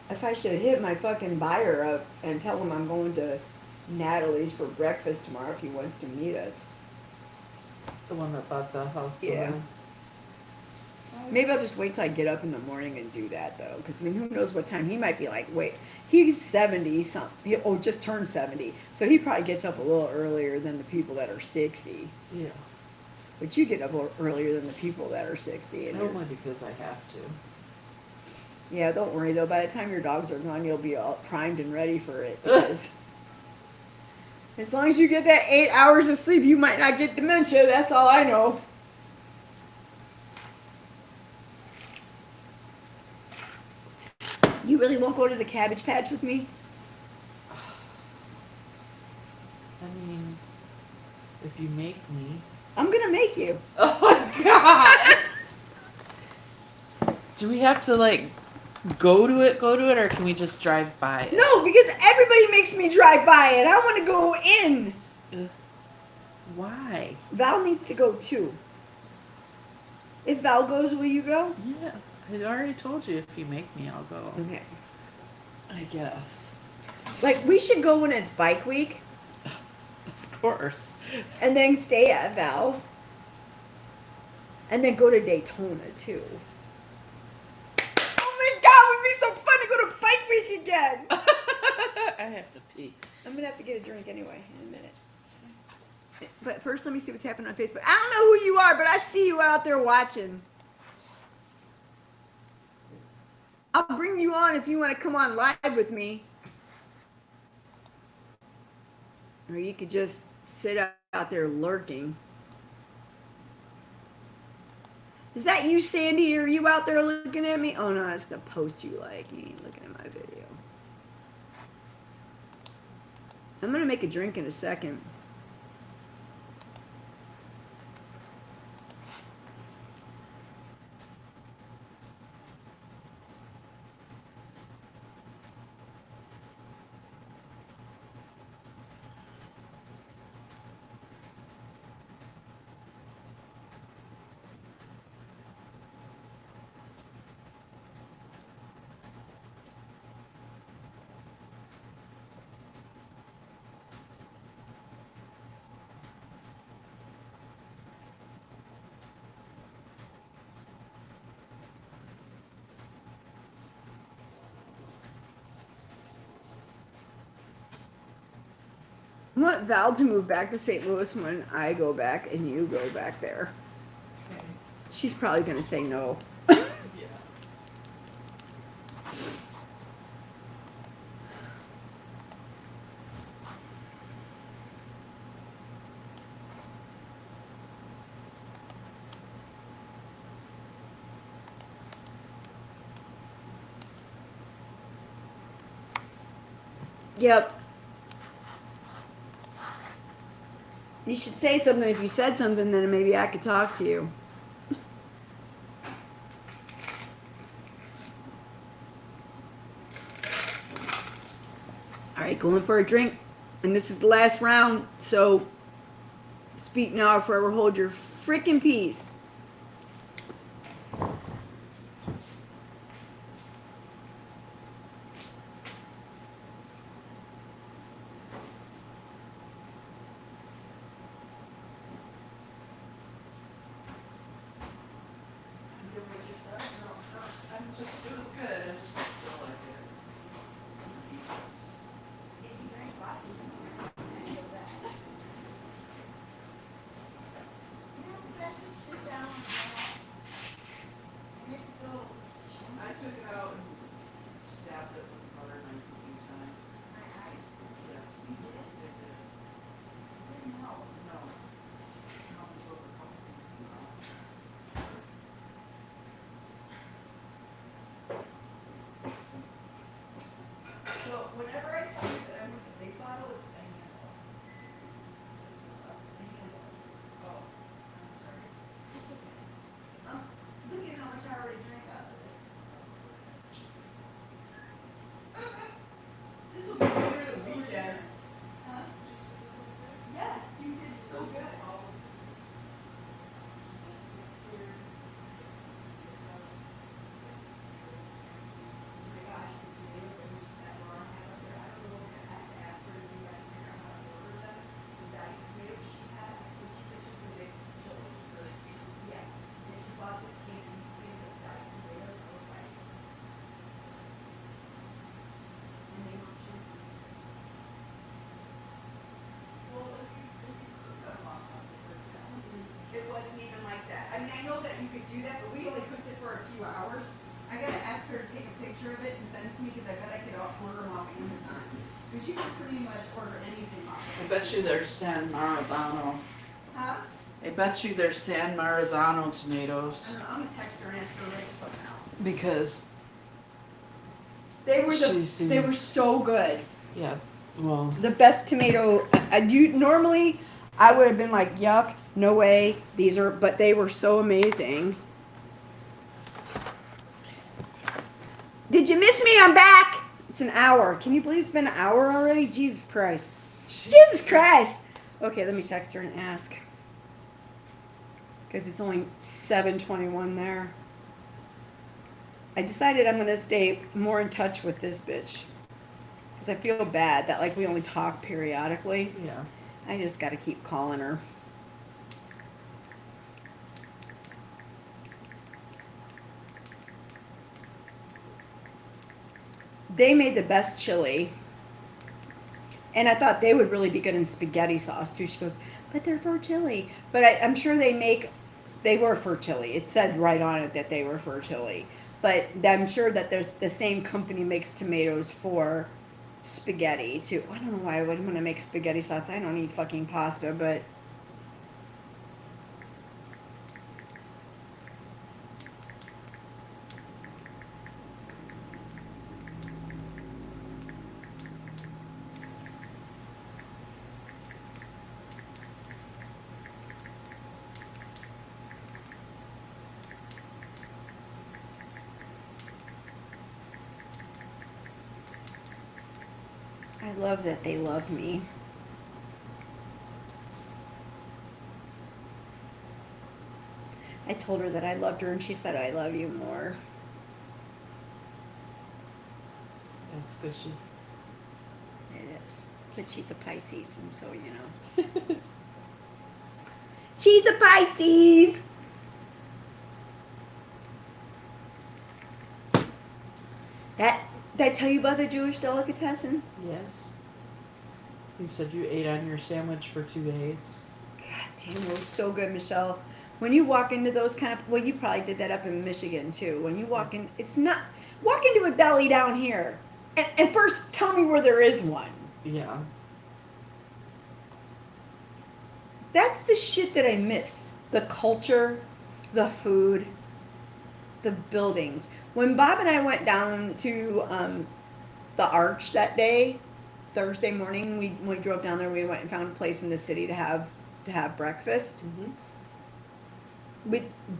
Speaker 2: if I should hit my fucking buyer up and tell him I'm going to Natalie's for breakfast tomorrow if he wants to meet us.
Speaker 1: The one that bought the house.
Speaker 2: Yeah.
Speaker 1: saloon.
Speaker 2: Maybe I'll just wait till I get up in the morning and do that though, because I mean, who knows what time he might be like. Wait, he's 70 something. Oh, just turned 70, so he probably gets up a little earlier than the people that are 60.
Speaker 1: Yeah.
Speaker 2: But you get up earlier than the people that are 60. And
Speaker 1: Only because I have to.
Speaker 2: yeah, don't worry though. By the time your dogs are gone, you'll be all primed and ready for it. Because as long as you get that 8 hours of sleep, you might not get dementia. That's all I know. You really won't go to the Cabbage Patch with me?
Speaker 1: I mean, if you make me.
Speaker 2: I'm gonna make you.
Speaker 1: Oh my god! Do we have to like go to it, or can we just drive by it?
Speaker 2: No, because everybody makes me drive by it. I want to go in.
Speaker 1: Ugh. Why?
Speaker 2: Val needs to go too. If Val goes, will you go?
Speaker 1: Yeah, I already told you if you make me, I'll go.
Speaker 2: Okay.
Speaker 1: I guess.
Speaker 2: Like, we should go when it's bike week
Speaker 1: Of course.
Speaker 2: and then stay at Val's and then go to Daytona too. Oh my god, it would be so fun to go to bike week again.
Speaker 1: I have to pee.
Speaker 2: I'm gonna have to get a drink anyway in a minute. But first, let me see what's happening on Facebook. I don't know who you are, but I see you out there watching. I'll bring you on if you want to come on live with me. Or you could just sit out there lurking. Is that you, Sandy? Or are you out there looking at me? Oh no, that's the post you like. You ain't looking at my video. I'm gonna make a drink in a second. I want Val to move back to St. Louis when I go back and you go back there.
Speaker 1: Okay.
Speaker 2: She's probably going to say no.
Speaker 1: Yeah.
Speaker 2: Yep. You should say something. If you said something, then maybe I could talk to you. All right, going for a drink. And this is the last round, so speak now or forever hold your freaking peace.
Speaker 1: It was good. I just feel like it. I took it out and stabbed it with a butter knife a few times. Yes. It did. No. No, it broke a couple pieces off.
Speaker 2: So whenever I tell you that I'm with the big bottle, it's a handle. It's a handle.
Speaker 1: Oh, I'm sorry.
Speaker 2: It's okay. Look at how much I already drank out of this. This will be through the weekend. Huh? Yes, you did so good. It wasn't even like that. I mean, I know that you could do that, but we only cooked it for a few hours. I gotta ask her to take a picture of it and send it to me because I bet I could order them off Amazon. Because you can pretty much order anything off.
Speaker 1: I bet you they're San Marzano.
Speaker 2: Huh?
Speaker 1: I bet you they're San Marzano tomatoes.
Speaker 2: I don't know. I'm gonna text her and ask her right fucking out.
Speaker 1: Because
Speaker 2: They were
Speaker 1: She
Speaker 2: they were
Speaker 1: seems-
Speaker 2: so good.
Speaker 1: Yeah. Well,
Speaker 2: The best tomato. Normally I would have been like, yuck, no way. But they were so amazing. Did you miss me? I'm back. It's an hour. Can you believe it's been an hour already? Jesus Christ. Jesus Christ. Okay, let me text her and ask. Because it's only 7:21 there. I decided I'm going to stay more in touch with this bitch. Because I feel bad that, like, we only talk periodically.
Speaker 1: yeah.
Speaker 2: I just got to keep calling her. They made the best chili. And I thought they would really be good in spaghetti sauce, too. She goes, but they're for chili. But I'm sure they were for chili. It said right on it that they were for chili. But I'm sure that there's the same company makes tomatoes for spaghetti, too. I don't know why I wouldn't want to make spaghetti sauce. I don't eat fucking pasta, but... I love that they love me. I told her that I loved her, and she said, I love you more.
Speaker 1: That's good.
Speaker 2: It is. But she's a Pisces, and so, you know. She's a Pisces! Did I tell you about the Jewish delicatessen?
Speaker 1: Yes. You said you ate on your sandwich for 2 days.
Speaker 2: God damn, it was so good, Michelle. When you walk into those kind of, well, you probably did that up in Michigan too. When you walk in, walk into a deli down here, and first tell me where there is one.
Speaker 1: Yeah.
Speaker 2: That's the shit that I miss. The culture, the food, the buildings. When Bob and I went down to the Arch that day, Thursday morning, we drove down there. We went and found a place in the city to have breakfast.
Speaker 1: Mm-hmm.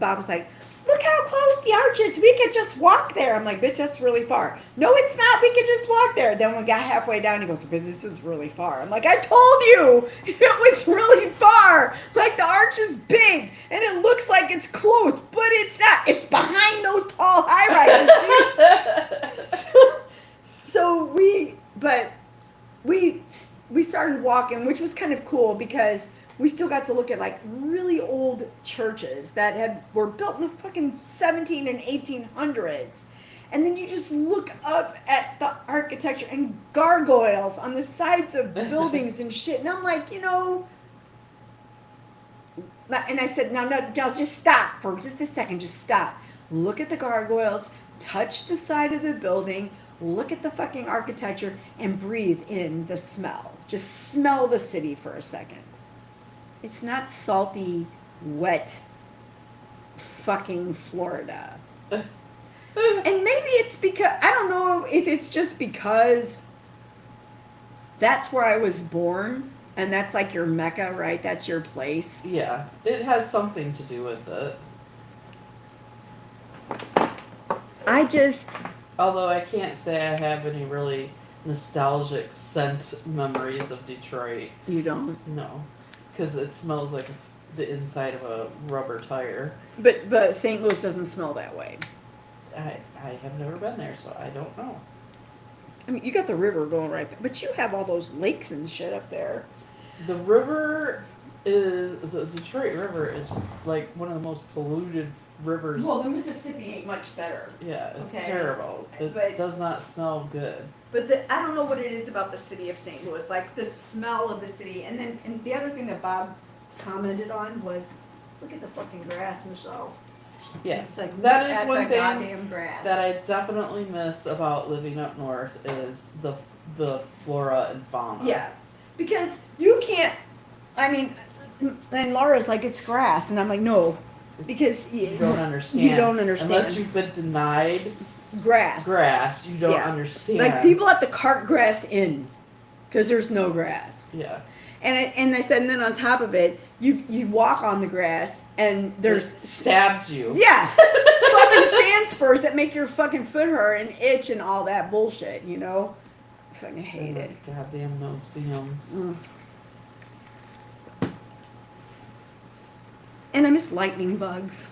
Speaker 2: Bob was like, look how close the Arch is. We could just walk there. I'm like, bitch, that's really far. No, it's not. We could just walk there. Then we got halfway down. He goes, but this is really far. I'm like, I told you it was really far. Like, the Arch is big, and it looks like it's close, but it's not. It's behind those tall high-rises. So we started walking, which was kind of cool because we still got to look at like really old churches that were built in the fucking 17 and 1800s. And then you just look up at the architecture and gargoyles on the sides of buildings and shit. And I'm like, you know, and I said, no, just stop for just a second. Just stop. Look at the gargoyles, touch the side of the building, look at the fucking architecture, and breathe in the smell. Just smell the city for a second. It's not salty, wet, fucking Florida. And maybe it's because, I don't know if it's just because that's where I was born, and that's like your Mecca, right? That's your place.
Speaker 1: Yeah, it has something to do with it. Although I can't say I have any really nostalgic scent memories of Detroit.
Speaker 2: You don't?
Speaker 1: No, because it smells like the inside of a rubber tire.
Speaker 2: But St. Louis doesn't smell that way.
Speaker 1: I have never been there, so I don't know.
Speaker 2: I mean, you got the river going right, but you have all those lakes and shit up there.
Speaker 1: The Detroit River is like one of the most polluted rivers.
Speaker 2: Well, the Mississippi ain't much better.
Speaker 1: Yeah, it's
Speaker 2: Okay,
Speaker 1: terrible. It
Speaker 2: but-
Speaker 1: does not smell good.
Speaker 2: But I don't know what it is about the city of St. Louis, like the smell of the city. And the other thing that Bob commented on was, look at the fucking grass, Michelle.
Speaker 1: Yes,
Speaker 2: It's like,
Speaker 1: that
Speaker 2: look
Speaker 1: is
Speaker 2: at
Speaker 1: one
Speaker 2: the
Speaker 1: thing
Speaker 2: goddamn grass.
Speaker 1: that I definitely miss about living up north is the flora and fauna.
Speaker 2: Yeah, because you can't. I mean, and Laura's like, it's grass, and I'm like, no, because
Speaker 1: You don't understand.
Speaker 2: You don't understand.
Speaker 1: Unless you've been denied grass. You don't
Speaker 2: Yeah.
Speaker 1: understand.
Speaker 2: Like people have to cart grass in because there's no grass.
Speaker 1: Yeah.
Speaker 2: And they said, and then on top of it, you walk on the grass and there's
Speaker 1: It stabs you.
Speaker 2: yeah, fucking sand spurs that make your fucking foot hurt and itch and all that bullshit. You know, I fucking hate it.
Speaker 1: Goddamn no-see-ums.
Speaker 2: And I miss lightning bugs.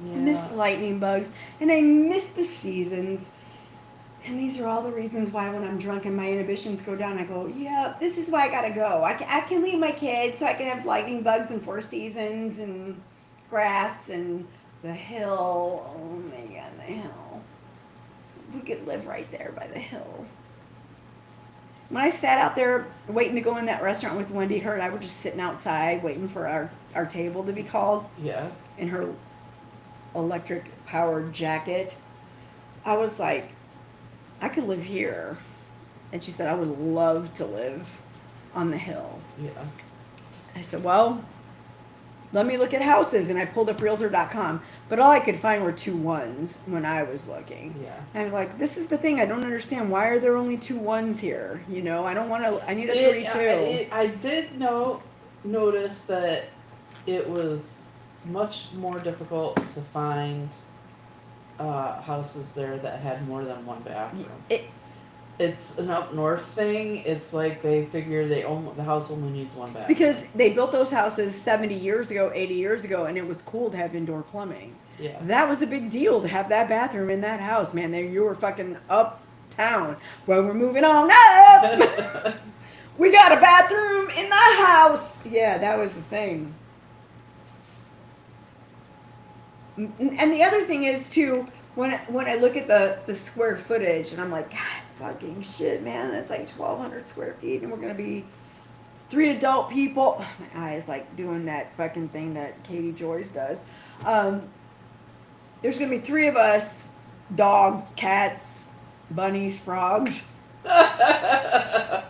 Speaker 1: Yeah.
Speaker 2: I miss lightning bugs, and I miss the seasons. And these are all the reasons why when I'm drunk and my inhibitions go down, I go, yeah, this is why I gotta go. I can leave my kids so I can have lightning bugs and Four Seasons and grass and the hill. Oh my God, the hill. We could live right there by the hill. When I sat out there waiting to go in that restaurant with Wendy Hurd, I was just sitting outside waiting for our table to be called
Speaker 1: Yeah.
Speaker 2: in her electric powered jacket. I was like, I could live here. And she said, I would love to live on the hill.
Speaker 1: Yeah.
Speaker 2: I said, well, let me look at houses. And I pulled up realtor.com. But all I could find were 2 1s when I was looking.
Speaker 1: Yeah.
Speaker 2: And I was like, this is the thing. I don't understand. Why are there only 2 1s here? You know, I don't want to, I need a 3 2.
Speaker 1: I did notice that it was much more difficult to find houses there that had more than one bathroom. It's an up north thing. It's like they figure the house only needs one bathroom.
Speaker 2: Because they built those houses 70 years ago, 80 years ago, and it was cool to have indoor plumbing.
Speaker 1: Yeah.
Speaker 2: That was a big deal to have that bathroom in that house, man. You were fucking uptown. Well, we're moving on up. We got a bathroom in the house. Yeah, that was the thing. And the other thing is too, when I look at the square footage and I'm like, God, fucking shit, man, that's like 1,200 square feet, and we're gonna be 3 adult people. My eye is like doing that fucking thing that Katie Joyce does. There's gonna be 3 of us, dogs, cats, bunnies, frogs. But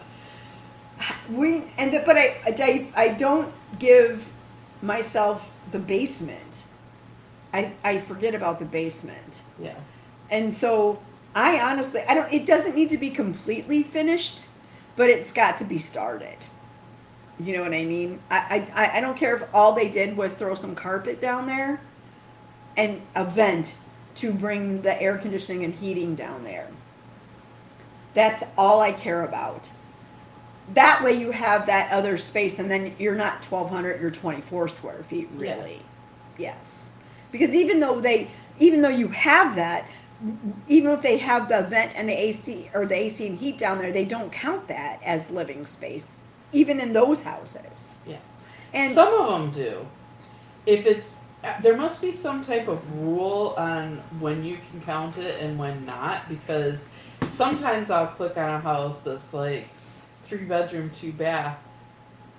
Speaker 2: I don't give myself the basement. I forget about the basement.
Speaker 1: Yeah.
Speaker 2: And so I honestly, it doesn't need to be completely finished, but it's got to be started. You know what I mean? I don't care if all they did was throw some carpet down there and a vent to bring the air conditioning and heating down there. That's all I care about. That way you have that other space, and then you're not 1,200, you're 24 square feet, really. Yeah. Yes. Because even though you have that, even if they have the vent and the AC or the AC and heat down there, they don't count that as living space, even in those houses.
Speaker 1: Yeah.
Speaker 2: And
Speaker 1: some of them do. There must be some type of rule on when you can count it and when not, because sometimes I'll click on a house that's like 3 bedroom, 2 bath,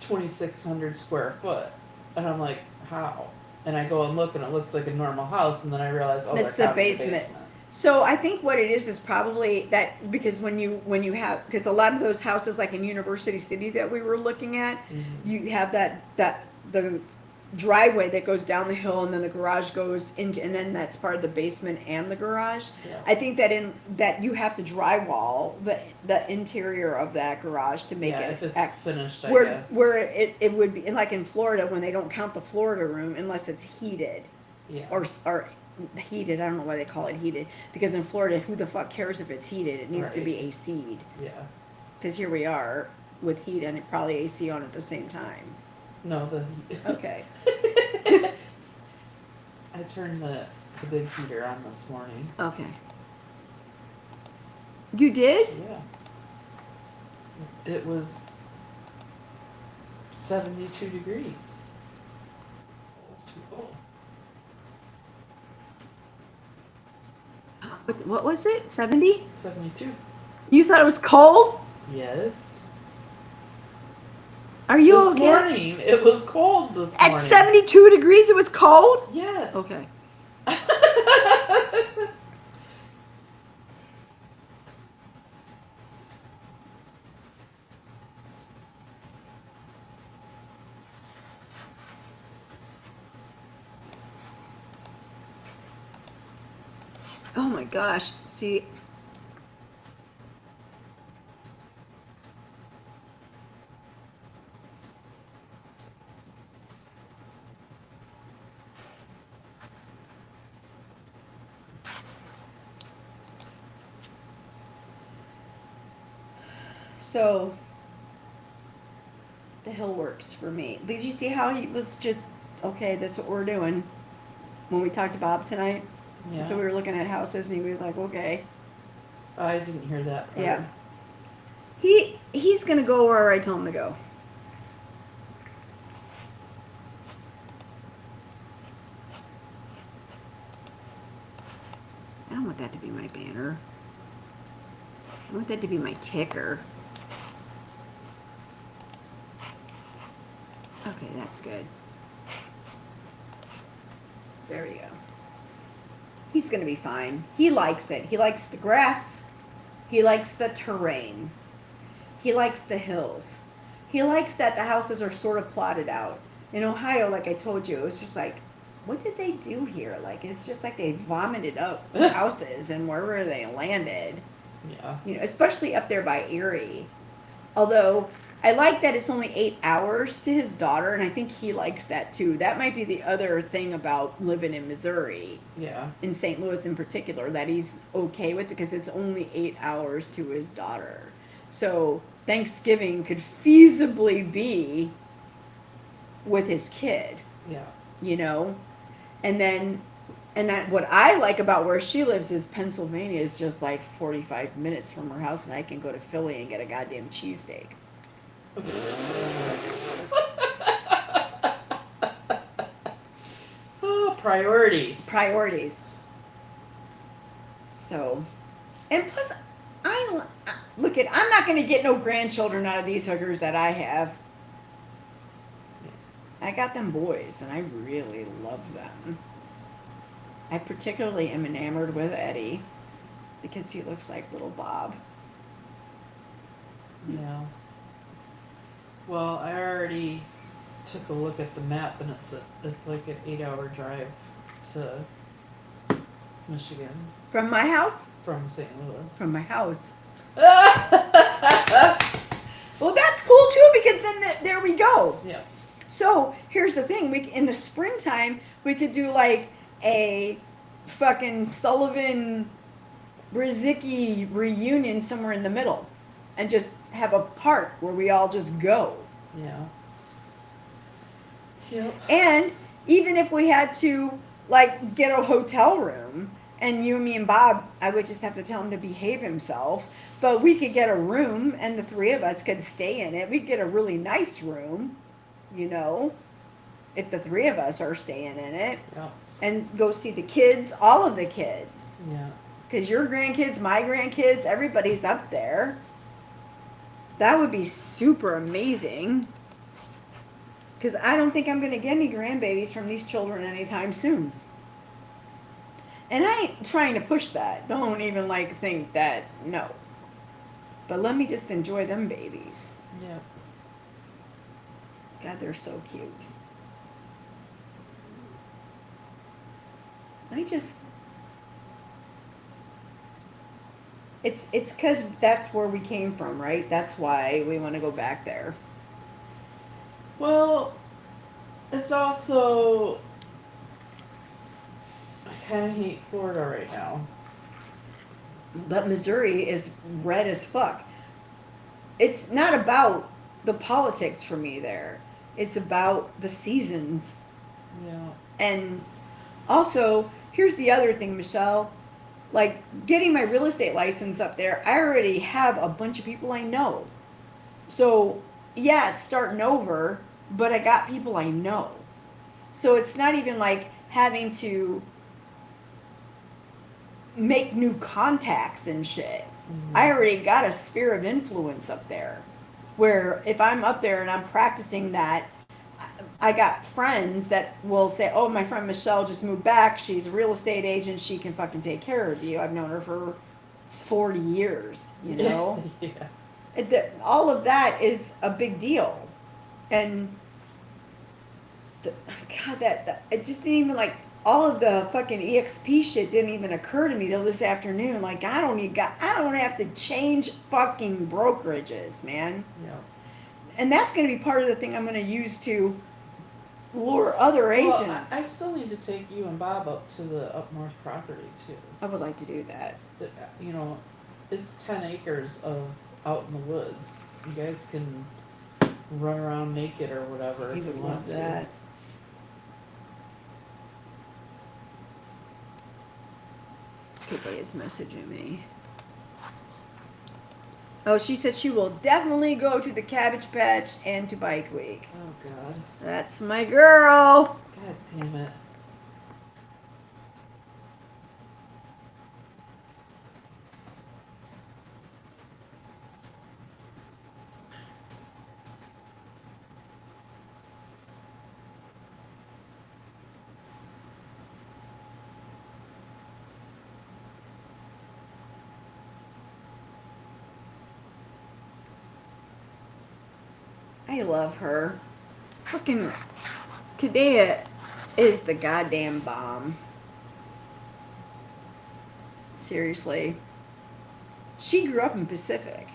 Speaker 1: 2,600 square foot, and I'm like, how? And I go and look, and it looks like a normal house, and then I realize, oh,
Speaker 2: that's
Speaker 1: they're
Speaker 2: the
Speaker 1: counting
Speaker 2: basement. So I think what it is probably that, because when you have, because a lot of those houses like in University City that we were looking at, you have the driveway that goes down the hill, and then the garage goes into, and then that's part of the basement and the garage.
Speaker 1: Yeah.
Speaker 2: I think that you have to drywall the interior of that garage to make it
Speaker 1: if it's finished, I
Speaker 2: where
Speaker 1: guess.
Speaker 2: where it would be, like in Florida when they don't count the Florida room unless it's heated.
Speaker 1: Yeah.
Speaker 2: Or heated, I don't know why they call it heated, because in Florida, who the fuck cares if it's heated? It needs to be AC'd.
Speaker 1: Yeah.
Speaker 2: Because here we are with heat and probably AC on at the same time.
Speaker 1: No,
Speaker 2: Okay.
Speaker 1: I turned the big heater on this morning.
Speaker 2: Okay. You did?
Speaker 1: Yeah. It was 72 degrees. It's too cold.
Speaker 2: What was it? 70?
Speaker 1: 72.
Speaker 2: You thought it was cold?
Speaker 1: Yes.
Speaker 2: Are you
Speaker 1: This
Speaker 2: okay?
Speaker 1: morning, it was cold this morning.
Speaker 2: At 72 degrees, it was cold?
Speaker 1: Yes.
Speaker 2: Okay. Oh my gosh. See, so the hill works for me. Did you see how he was just, okay, that's what we're doing when we talked to Bob tonight?
Speaker 1: Yeah.
Speaker 2: So we were looking at houses and he was like, okay.
Speaker 1: I didn't hear that part.
Speaker 2: Yeah. He's gonna go where I told him to go. I don't want that to be my banner. I want that to be my ticker. Okay, that's good. There we go. He's gonna be fine. He likes it. He likes the grass. He likes the terrain. He likes the hills. He likes that the houses are sort of plotted out. In Ohio, like I told you, it was just like, what did they do here? Like, it's just like they vomited up houses and wherever they landed.
Speaker 1: Yeah.
Speaker 2: You know, especially up there by Erie. Although I like that it's only 8 hours to his daughter, and I think he likes that too. That might be the other thing about living in Missouri,
Speaker 1: Yeah.
Speaker 2: in St. Louis in particular, that he's okay with because it's only 8 hours to his daughter. So Thanksgiving could feasibly be with his kid,
Speaker 1: Yeah.
Speaker 2: you know? And then, and that what I like about where she lives is Pennsylvania is just like 45 minutes from her house, and I can go to Philly and get a goddamn cheesesteak.
Speaker 1: Oh, priorities.
Speaker 2: Priorities. So, and plus, look at, I'm not going to get no grandchildren out of these hookers that I have. I got them boys, and I really love them. I particularly am enamored with Eddie because he looks like little Bob.
Speaker 1: Yeah. Well, I already took a look at the map, and it's like an 8-hour drive to Michigan
Speaker 2: From my house?
Speaker 1: from St. Louis.
Speaker 2: From my house. Well, that's cool too because then there we go.
Speaker 1: Yeah.
Speaker 2: So here's the thing: in the springtime we could do like a fucking Sullivan Brzezicki reunion somewhere in the middle, and just have a park where we all just go.
Speaker 1: Yeah. Yep.
Speaker 2: And even if we had to like get a hotel room, and you, me, and Bob, I would just have to tell him to behave himself. But we could get a room, and the three of us could stay in it. We'd get a really nice room, you know, if the three of us are staying in it,
Speaker 1: Yeah.
Speaker 2: and go see the kids, all of the kids.
Speaker 1: Yeah.
Speaker 2: Because your grandkids, my grandkids, everybody's up there. That would be super amazing. Because I don't think I'm going to get any grandbabies from these children anytime soon. And I ain't trying to push that. Don't even like think that, no. But let me just enjoy them babies.
Speaker 1: Yeah.
Speaker 2: God, they're so cute. It's because that's where we came from, right? That's why we want to go back there.
Speaker 1: Well, it's also I kind of hate Florida right now.
Speaker 2: But Missouri is red as fuck. It's not about the politics for me there. It's about the seasons.
Speaker 1: Yeah.
Speaker 2: And also, here's the other thing, Michelle. Like, getting my real estate license up there, I already have a bunch of people I know. So, yeah, it's starting over, but I got people I know. So it's not even like having to make new contacts and shit.
Speaker 1: Mhm.
Speaker 2: I already got a sphere of influence up there. Where if I'm up there and I'm practicing that, I got friends that will say, oh, my friend Michelle just moved back. She's a real estate agent. She can fucking take care of you. I've known her for 40 years, you know?
Speaker 1: Yeah.
Speaker 2: All of that is a big deal. And, God, that it just didn't even like all of the fucking EXP shit didn't even occur to me till this afternoon. Like I don't have to change fucking brokerages, man.
Speaker 1: Yeah.
Speaker 2: And that's going to be part of the thing I'm going to use to lure other
Speaker 1: Well,
Speaker 2: agents.
Speaker 1: I still need to take you and Bob up to the up north property too.
Speaker 2: I would like to do that.
Speaker 1: You know, it's 10 acres of out in the woods. You guys can run around naked or whatever
Speaker 2: He
Speaker 1: if
Speaker 2: would
Speaker 1: you
Speaker 2: love
Speaker 1: want to.
Speaker 2: that. Today is messaging me. Oh, she said she will definitely go to the Cabbage Patch and to Bike Week.
Speaker 1: Oh God.
Speaker 2: That's my girl.
Speaker 1: God damn it.
Speaker 2: I love her. Fucking Kadea is the goddamn bomb. Seriously. She grew up in Pacific.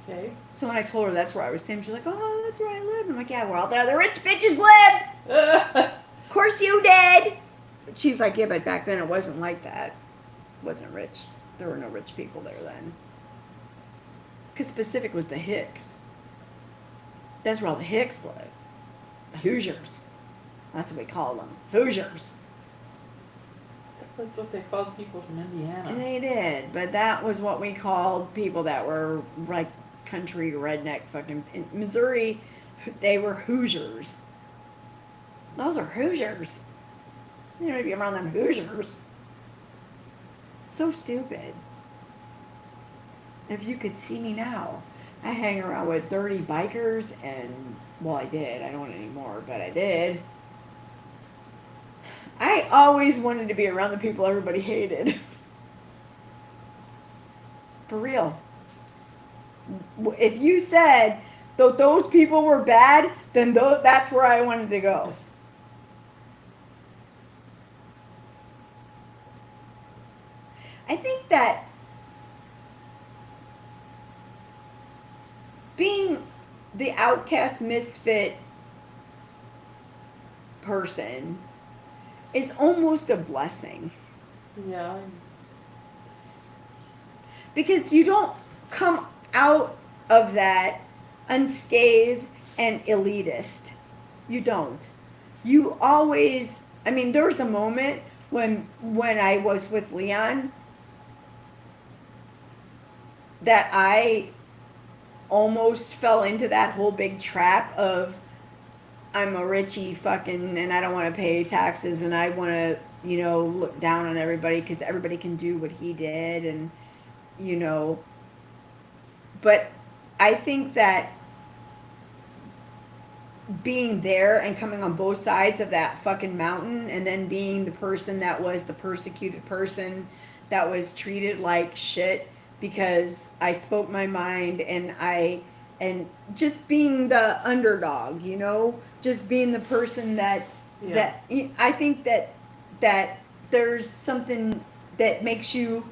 Speaker 1: Okay.
Speaker 2: So when I told her that's where I was staying, she's like, oh, that's where I live. I'm like, yeah, where all the other rich bitches lived. Of course you did. But she was like, yeah, but back then it wasn't like that. It wasn't rich. There were no rich people there then. Because Pacific was the Hicks. That's where all the Hicks lived. The Hoosiers. That's what we call them. Hoosiers.
Speaker 1: That's what they called people from Indiana.
Speaker 2: And they did. But that was what we called people that were like country redneck fucking. In Missouri, they were Hoosiers. Those are Hoosiers. You don't want to be around them Hoosiers. So stupid. If you could see me now, I hang around with dirty bikers and, well, I did. I don't anymore, but I did. I always wanted to be around the people everybody hated. For real. If you said that those people were bad, then that's where I wanted to go. I think that being the outcast misfit person is almost a blessing.
Speaker 1: Yeah.
Speaker 2: Because you don't come out of that unscathed and elitist. You don't. You always, I mean, there was a moment when I was with Leon that I almost fell into that whole big trap of I'm a richie fucking and I don't want to pay taxes and I want to, you know, look down on everybody because everybody can do what he did and, you know, but I think that being there and coming on both sides of that fucking mountain and then being the person that was the persecuted person that was treated like shit because I spoke my mind and just being the underdog, you know, just being the person that I think that there's something that makes you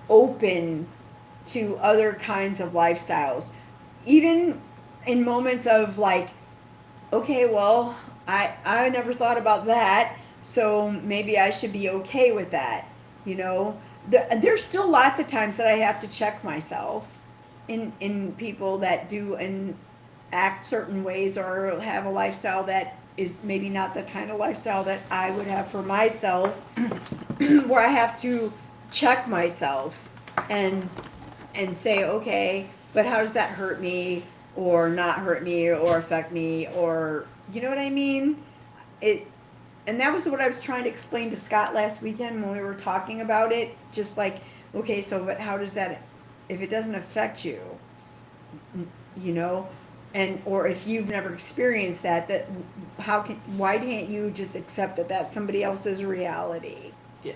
Speaker 2: open to other kinds of lifestyles, even in moments of like, okay, well, I never thought about that, so maybe I should be okay with that. You know, there's still lots of times that I have to check myself in people that do and act certain ways or have a lifestyle that is maybe not the kind of lifestyle that I would have for myself, where I have to check myself and say, okay, but how does that hurt me or not hurt me or affect me or, you know what I mean? And that was what I was trying to explain to Scott last weekend when we were talking about it. Just like, okay, so but how does that, if it doesn't affect you, you know, and or if you've never experienced that why can't you just accept that that's somebody else's reality?
Speaker 1: Yeah.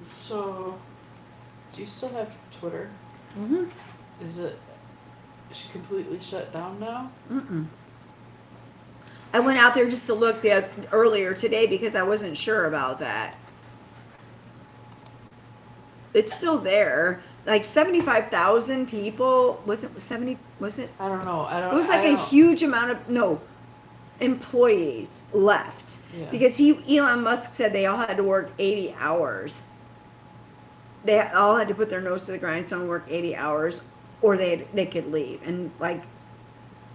Speaker 1: So, do you still have Twitter?
Speaker 2: Mm-hmm.
Speaker 1: Is it completely shut down now?
Speaker 2: Mm-mm. I went out there just to look earlier today because I wasn't sure about that. It's still there. Like 75,000 people. Was it 70? Was it?
Speaker 1: I don't know. I don't.
Speaker 2: It was like
Speaker 1: I
Speaker 2: a
Speaker 1: don't-
Speaker 2: huge amount of employees left
Speaker 1: Yeah.
Speaker 2: because Elon Musk said they all had to work 80 hours. They all had to put their nose to the grindstone and work 80 hours, or they could leave. And like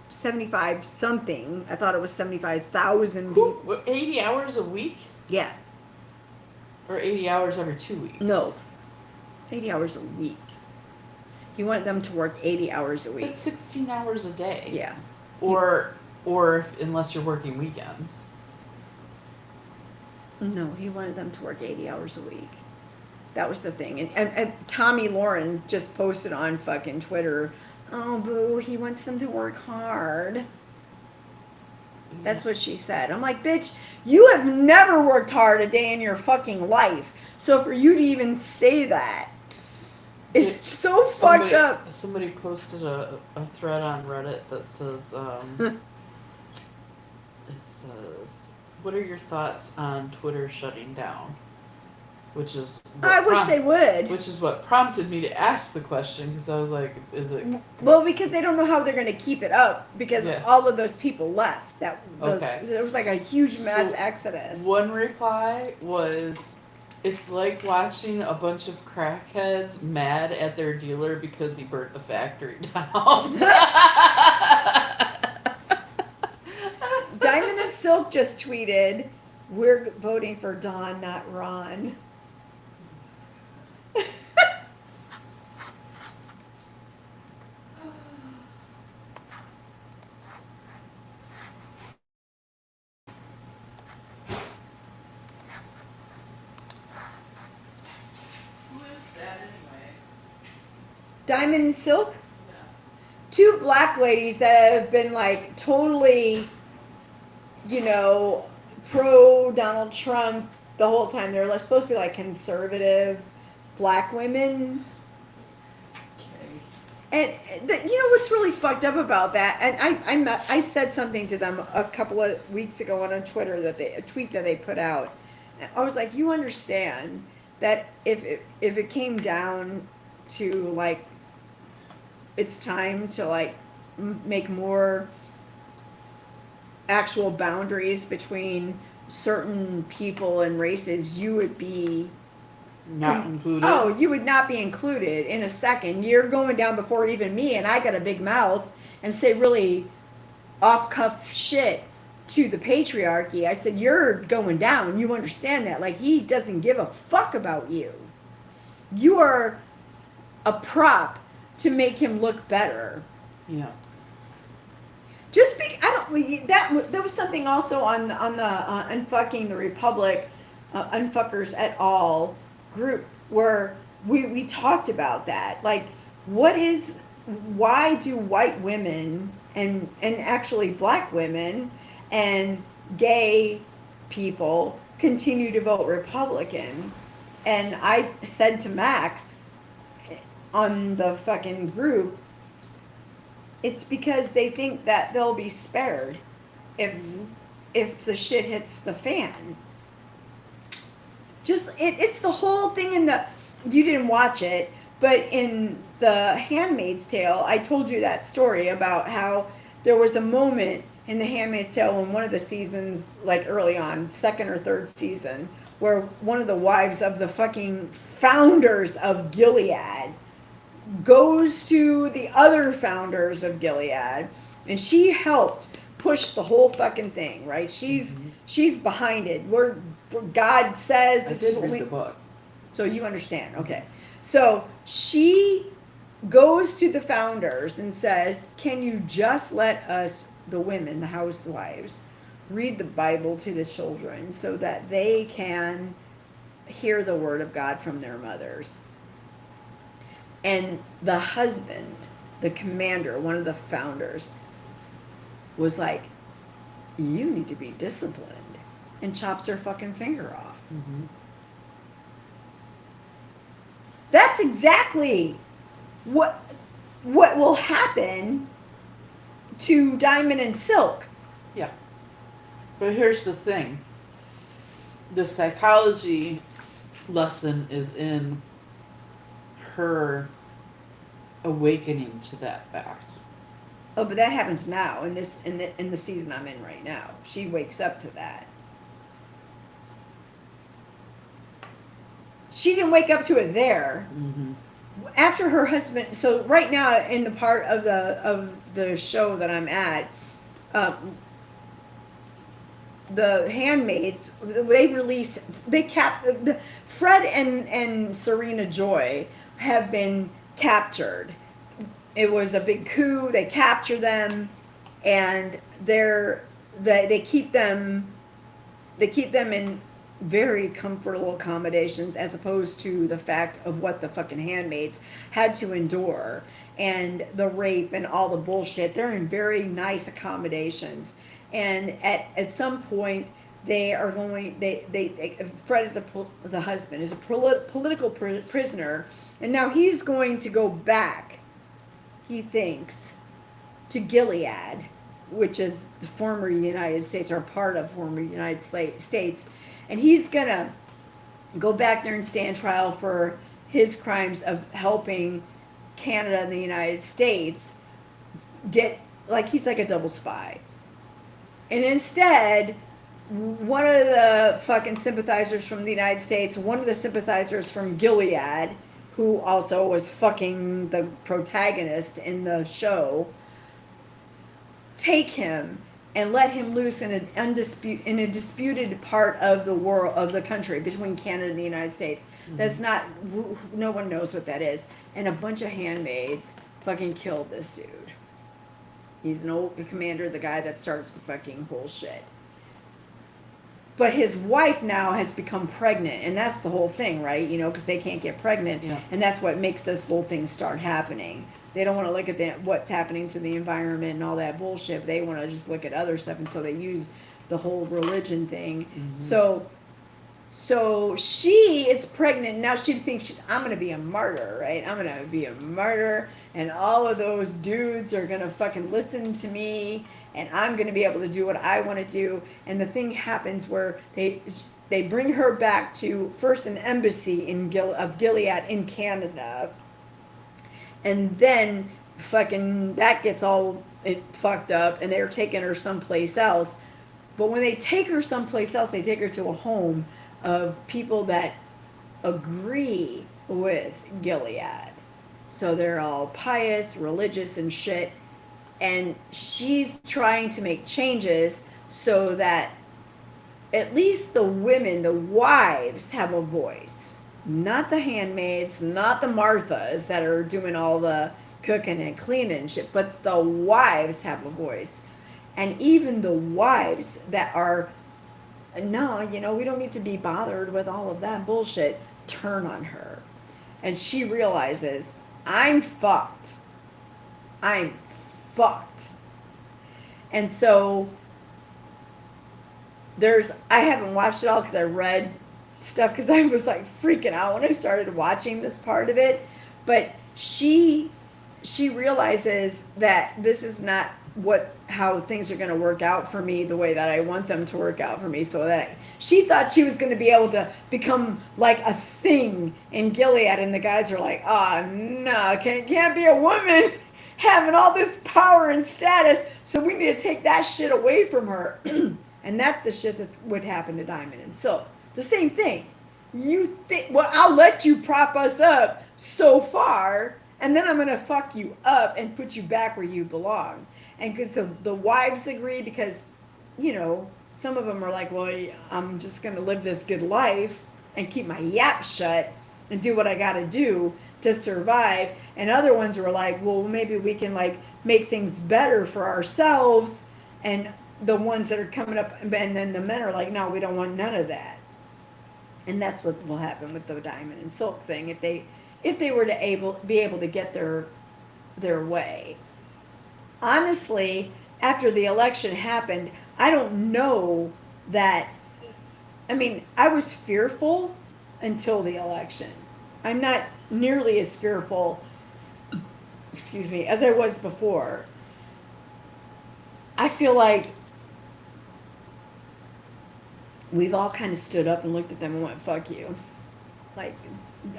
Speaker 2: 75 something, I thought it was 75,000 people.
Speaker 1: What, 80 hours a week?
Speaker 2: Yeah,
Speaker 1: Or 80 hours every 2 weeks?
Speaker 2: no, 80 hours a week. He wanted them to work 80 hours a week.
Speaker 1: That's 16 hours a day.
Speaker 2: Yeah.
Speaker 1: Or unless you're working weekends.
Speaker 2: No, he wanted them to work 80 hours a week. That was the thing. And Tommy Lauren just posted on fucking Twitter, oh, boo, he wants them to work hard. That's what she said. I'm like, bitch, you have never worked hard a day in your fucking life. So for you to even say that, it's so fucked up.
Speaker 1: Somebody posted a thread on Reddit that says, it says, what are your thoughts on Twitter shutting down? Which is what
Speaker 2: I wish they would.
Speaker 1: Which is what prompted me to ask the question, because I was like, is it...
Speaker 2: Well, because they don't know how they're going to keep it up because
Speaker 1: Yeah.
Speaker 2: all of those people left.
Speaker 1: Okay.
Speaker 2: There was like a huge mass
Speaker 1: So,
Speaker 2: exodus.
Speaker 1: One reply was, it's like watching a bunch of crackheads mad at their dealer because he burnt the factory down.
Speaker 2: Diamond and Silk just tweeted, we're voting for Don, not Ron.
Speaker 1: Who is that anyway?
Speaker 2: Diamond and Silk? Two black ladies that have been like totally, pro Donald Trump the whole time. They're like, supposed to be like conservative black women.
Speaker 1: Okay.
Speaker 2: And what's really fucked up about that? And I said something to them a couple of weeks ago on Twitter a tweet that they put out. I was like, you understand that if it came down to like, it's time to like make more actual boundaries between certain people and races, you would be
Speaker 1: Not included.
Speaker 2: Oh, you would not be included in a second. You're going down before even me, and I got a big mouth and say really off-cuff shit to the patriarchy. I said, you're going down. You understand that. Like, he doesn't give a fuck about you. You are a prop to make him look better.
Speaker 1: Yeah.
Speaker 2: That was something also on the Unfucking the Republic, Unfuckers et al. Group where we talked about that. Like, why do white women and actually black women and gay people continue to vote Republican? And I said to Max on the fucking group, it's because they think that they'll be spared if the shit hits the fan. It's the whole thing you didn't watch it, but in The Handmaid's Tale, I told you that story about how there was a moment in The Handmaid's Tale in one of the seasons, like early on, second or third season, where one of the wives of the fucking founders of Gilead goes to the other founders of Gilead, and she helped push the whole fucking thing, right? She's behind it. God says
Speaker 1: I
Speaker 2: this
Speaker 1: did
Speaker 2: is what
Speaker 1: read the book.
Speaker 2: So you understand, okay? So she goes to the founders and says, "Can you just let us, the women, the housewives, read the Bible to the children so that they can hear the word of God from their mothers?" And the husband, the commander, one of the founders, was like, "You need to be disciplined," and chops her fucking finger off.
Speaker 1: Mm-hmm.
Speaker 2: That's exactly what will happen to Diamond and Silk.
Speaker 1: Yeah. But here's the thing. The psychology lesson is in her awakening to that fact.
Speaker 2: Oh, but that happens now in the season I'm in right now. She wakes up to that. She didn't wake up to it there.
Speaker 1: Mm-hmm.
Speaker 2: After her husband, so right now in the part of the show that I'm at, the handmaids, Fred and Serena Joy have been captured. It was a big coup. They capture them, and they keep them in very comfortable accommodations, as opposed to the fact of what the fucking handmaids had to endure, and the rape and all the bullshit. They're in very nice accommodations, and at some point they are going. Fred is the husband is a political prisoner, and now he's going to go back. He thinks to Gilead, which is the former United States, or part of former United States, and he's gonna go back there and stand trial for his crimes of helping Canada and the United States get, like, he's like a double spy. And instead, one of the fucking sympathizers from the United States, one of the sympathizers from Gilead, who also was fucking the protagonist in the show, take him and let him loose in a disputed part of the world, of the country, between Canada and the United States. Mm-hmm. That's not, no one knows what that is. And a bunch of handmaids fucking killed this dude. He's an old commander, the guy that starts the fucking bullshit. But his wife now has become pregnant, and that's the whole thing, right? You know, because they can't get pregnant,
Speaker 1: Yeah.
Speaker 2: and that's what makes this whole thing start happening. They don't want to look at what's happening to the environment and all that bullshit. They want to just look at other stuff, and so they use the whole religion thing. Mm-hmm. So she is pregnant. Now she thinks I'm going to be a martyr, right? I'm going to be a martyr, and all of those dudes are going to fucking listen to me, and I'm going to be able to do what I want to do. And the thing happens where they bring her back to first an embassy of Gilead in Canada, and then fucking that gets all fucked up, and they're taking her someplace else. But when they take her someplace else, they take her to a home of people that agree with Gilead. So they're all pious, religious, and shit. And she's trying to make changes so that at least the women, the wives, have a voice. Not the handmaids, not the Marthas that are doing all the cooking and cleaning and shit, but the wives have a voice. And even the wives that are, no, you know, we don't need to be bothered with all of that bullshit, turn on her. And she realizes, I'm fucked. I'm fucked. And so I haven't watched it all because I read stuff, because I was like freaking out when I started watching this part of it. But she realizes that this is not how things are going to work out for me the way that I want them to work out for me. So that she thought she was going to be able to become like a thing in Gilead, and the guys are like, oh no, can't be a woman having all this power and status, so we need to take that shit away from her. And that's the shit that would happen to Diamond and Silk. The same thing. You think, well, I'll let you prop us up so far, and then I'm going to fuck you up and put you back where you belong. And because the wives agree, because, you know, some of them are like, well, I'm just going to live this good life and keep my yap shut and do what I got to do to survive. And other ones were like, well, maybe we can like make things better for ourselves. And the ones that are coming up, and then the men are like, no, we don't want none of that. And that's what will happen with the Diamond and Silk thing if they were to be able to get their way. Honestly, after the election happened, I don't know that. I mean, I was fearful until the election. I'm not nearly as fearful, as I was before. I feel like we've all kind of stood up and looked at them and went, fuck you. Like,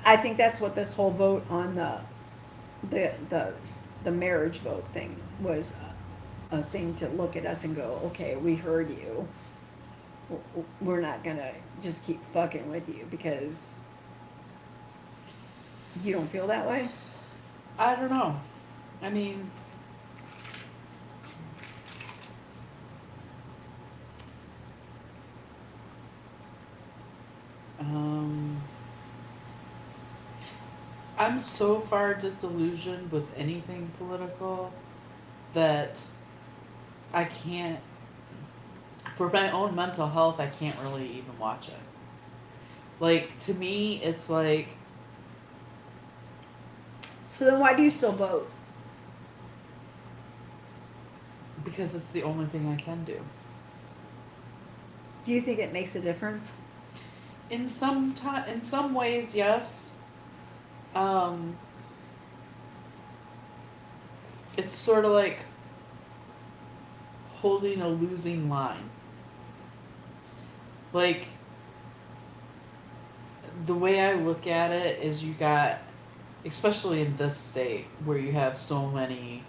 Speaker 2: I think that's what this whole vote on the marriage vote thing was, a thing to look at us and go, okay, we heard you. We're not gonna just keep fucking with you because you don't feel that way?
Speaker 1: I don't know. I mean, I'm so far disillusioned with anything political that I can't, for my own mental health, I can't really even watch it. Like, to me, it's like,
Speaker 2: So then why do you still vote?
Speaker 1: because it's the only thing I can do.
Speaker 2: Do you think it makes a difference?
Speaker 1: In some ways, yes. It's sort of like holding a losing line. Like, the way I look at it is you got, especially in this state where you have so many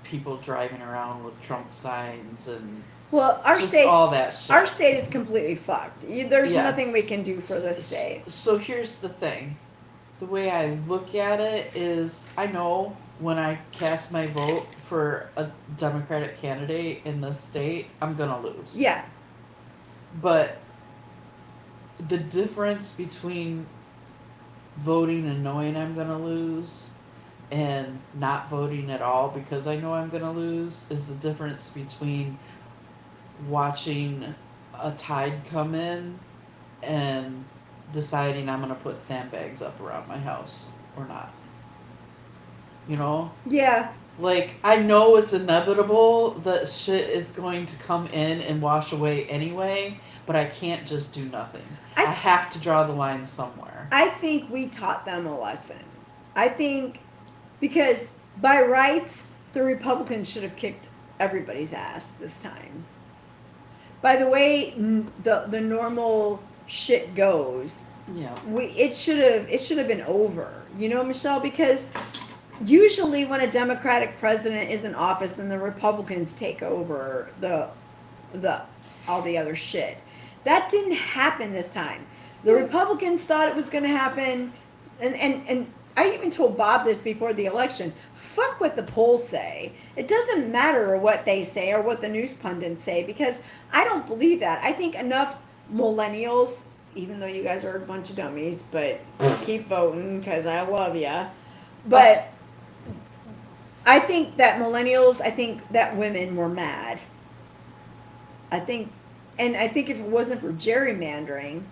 Speaker 1: people driving around with Trump signs and
Speaker 2: Well, our
Speaker 1: just
Speaker 2: state's,
Speaker 1: all that shit.
Speaker 2: our state is completely fucked. There's
Speaker 1: Yeah.
Speaker 2: nothing we can do for this state.
Speaker 1: So here's the thing. The way I look at it is I know when I cast my vote for a Democratic candidate in this state, I'm going to lose.
Speaker 2: Yeah.
Speaker 1: But the difference between voting and knowing I'm going to lose and not voting at all because I know I'm going to lose is the difference between watching a tide come in and deciding I'm going to put sandbags up around my house or not. You know?
Speaker 2: Yeah.
Speaker 1: Like, I know it's inevitable that shit is going to come in and wash away anyway, but I can't just do nothing. I have to draw the line somewhere.
Speaker 2: I think we taught them a lesson. I think because by rights, the Republicans should have kicked everybody's ass this time. By the way, the normal shit goes,
Speaker 1: Yeah.
Speaker 2: it should have been over. You know, Michelle, because usually when a Democratic president is in office, then the Republicans take over the all the other shit. That didn't happen this time. The Republicans thought it was going to happen, and I even told Bob this before the election. Fuck what the polls say. It doesn't matter what they say or what the news pundits say because I don't believe that. I think enough millennials, even though you guys are a bunch of dummies, but keep voting because I love ya. But I think that millennials, I think that women were mad. I think if it wasn't for gerrymandering,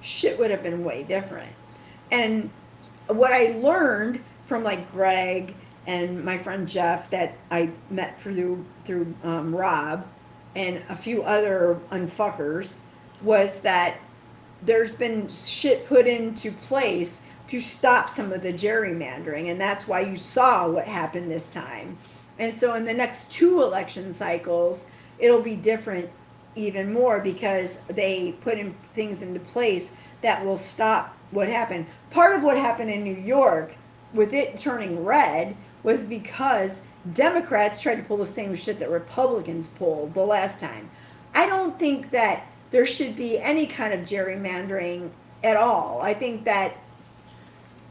Speaker 2: shit would have been way different. And what I learned from like Greg and my friend Jeff that I met through Rob and a few other unfuckers was that there's been shit put into place to stop some of the gerrymandering, and that's why you saw what happened this time. And so in the next 2 election cycles, it'll be different even more because they put in things into place that will stop what happened. Part of what happened in New York with it turning red was because Democrats tried to pull the same shit that Republicans pulled the last time. I don't think that there should be any kind of gerrymandering at all. I think that,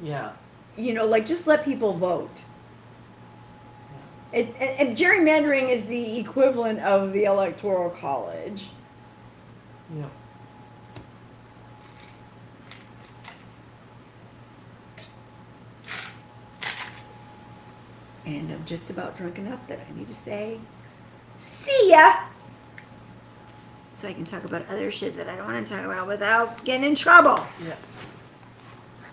Speaker 1: Yeah.
Speaker 2: you know, like just let people vote. And gerrymandering is the equivalent of the Electoral College.
Speaker 1: Yeah.
Speaker 2: And I'm just about drunk enough that I need to say, see ya! So I can talk about other shit that I don't want to talk about without getting in trouble.
Speaker 1: Yeah.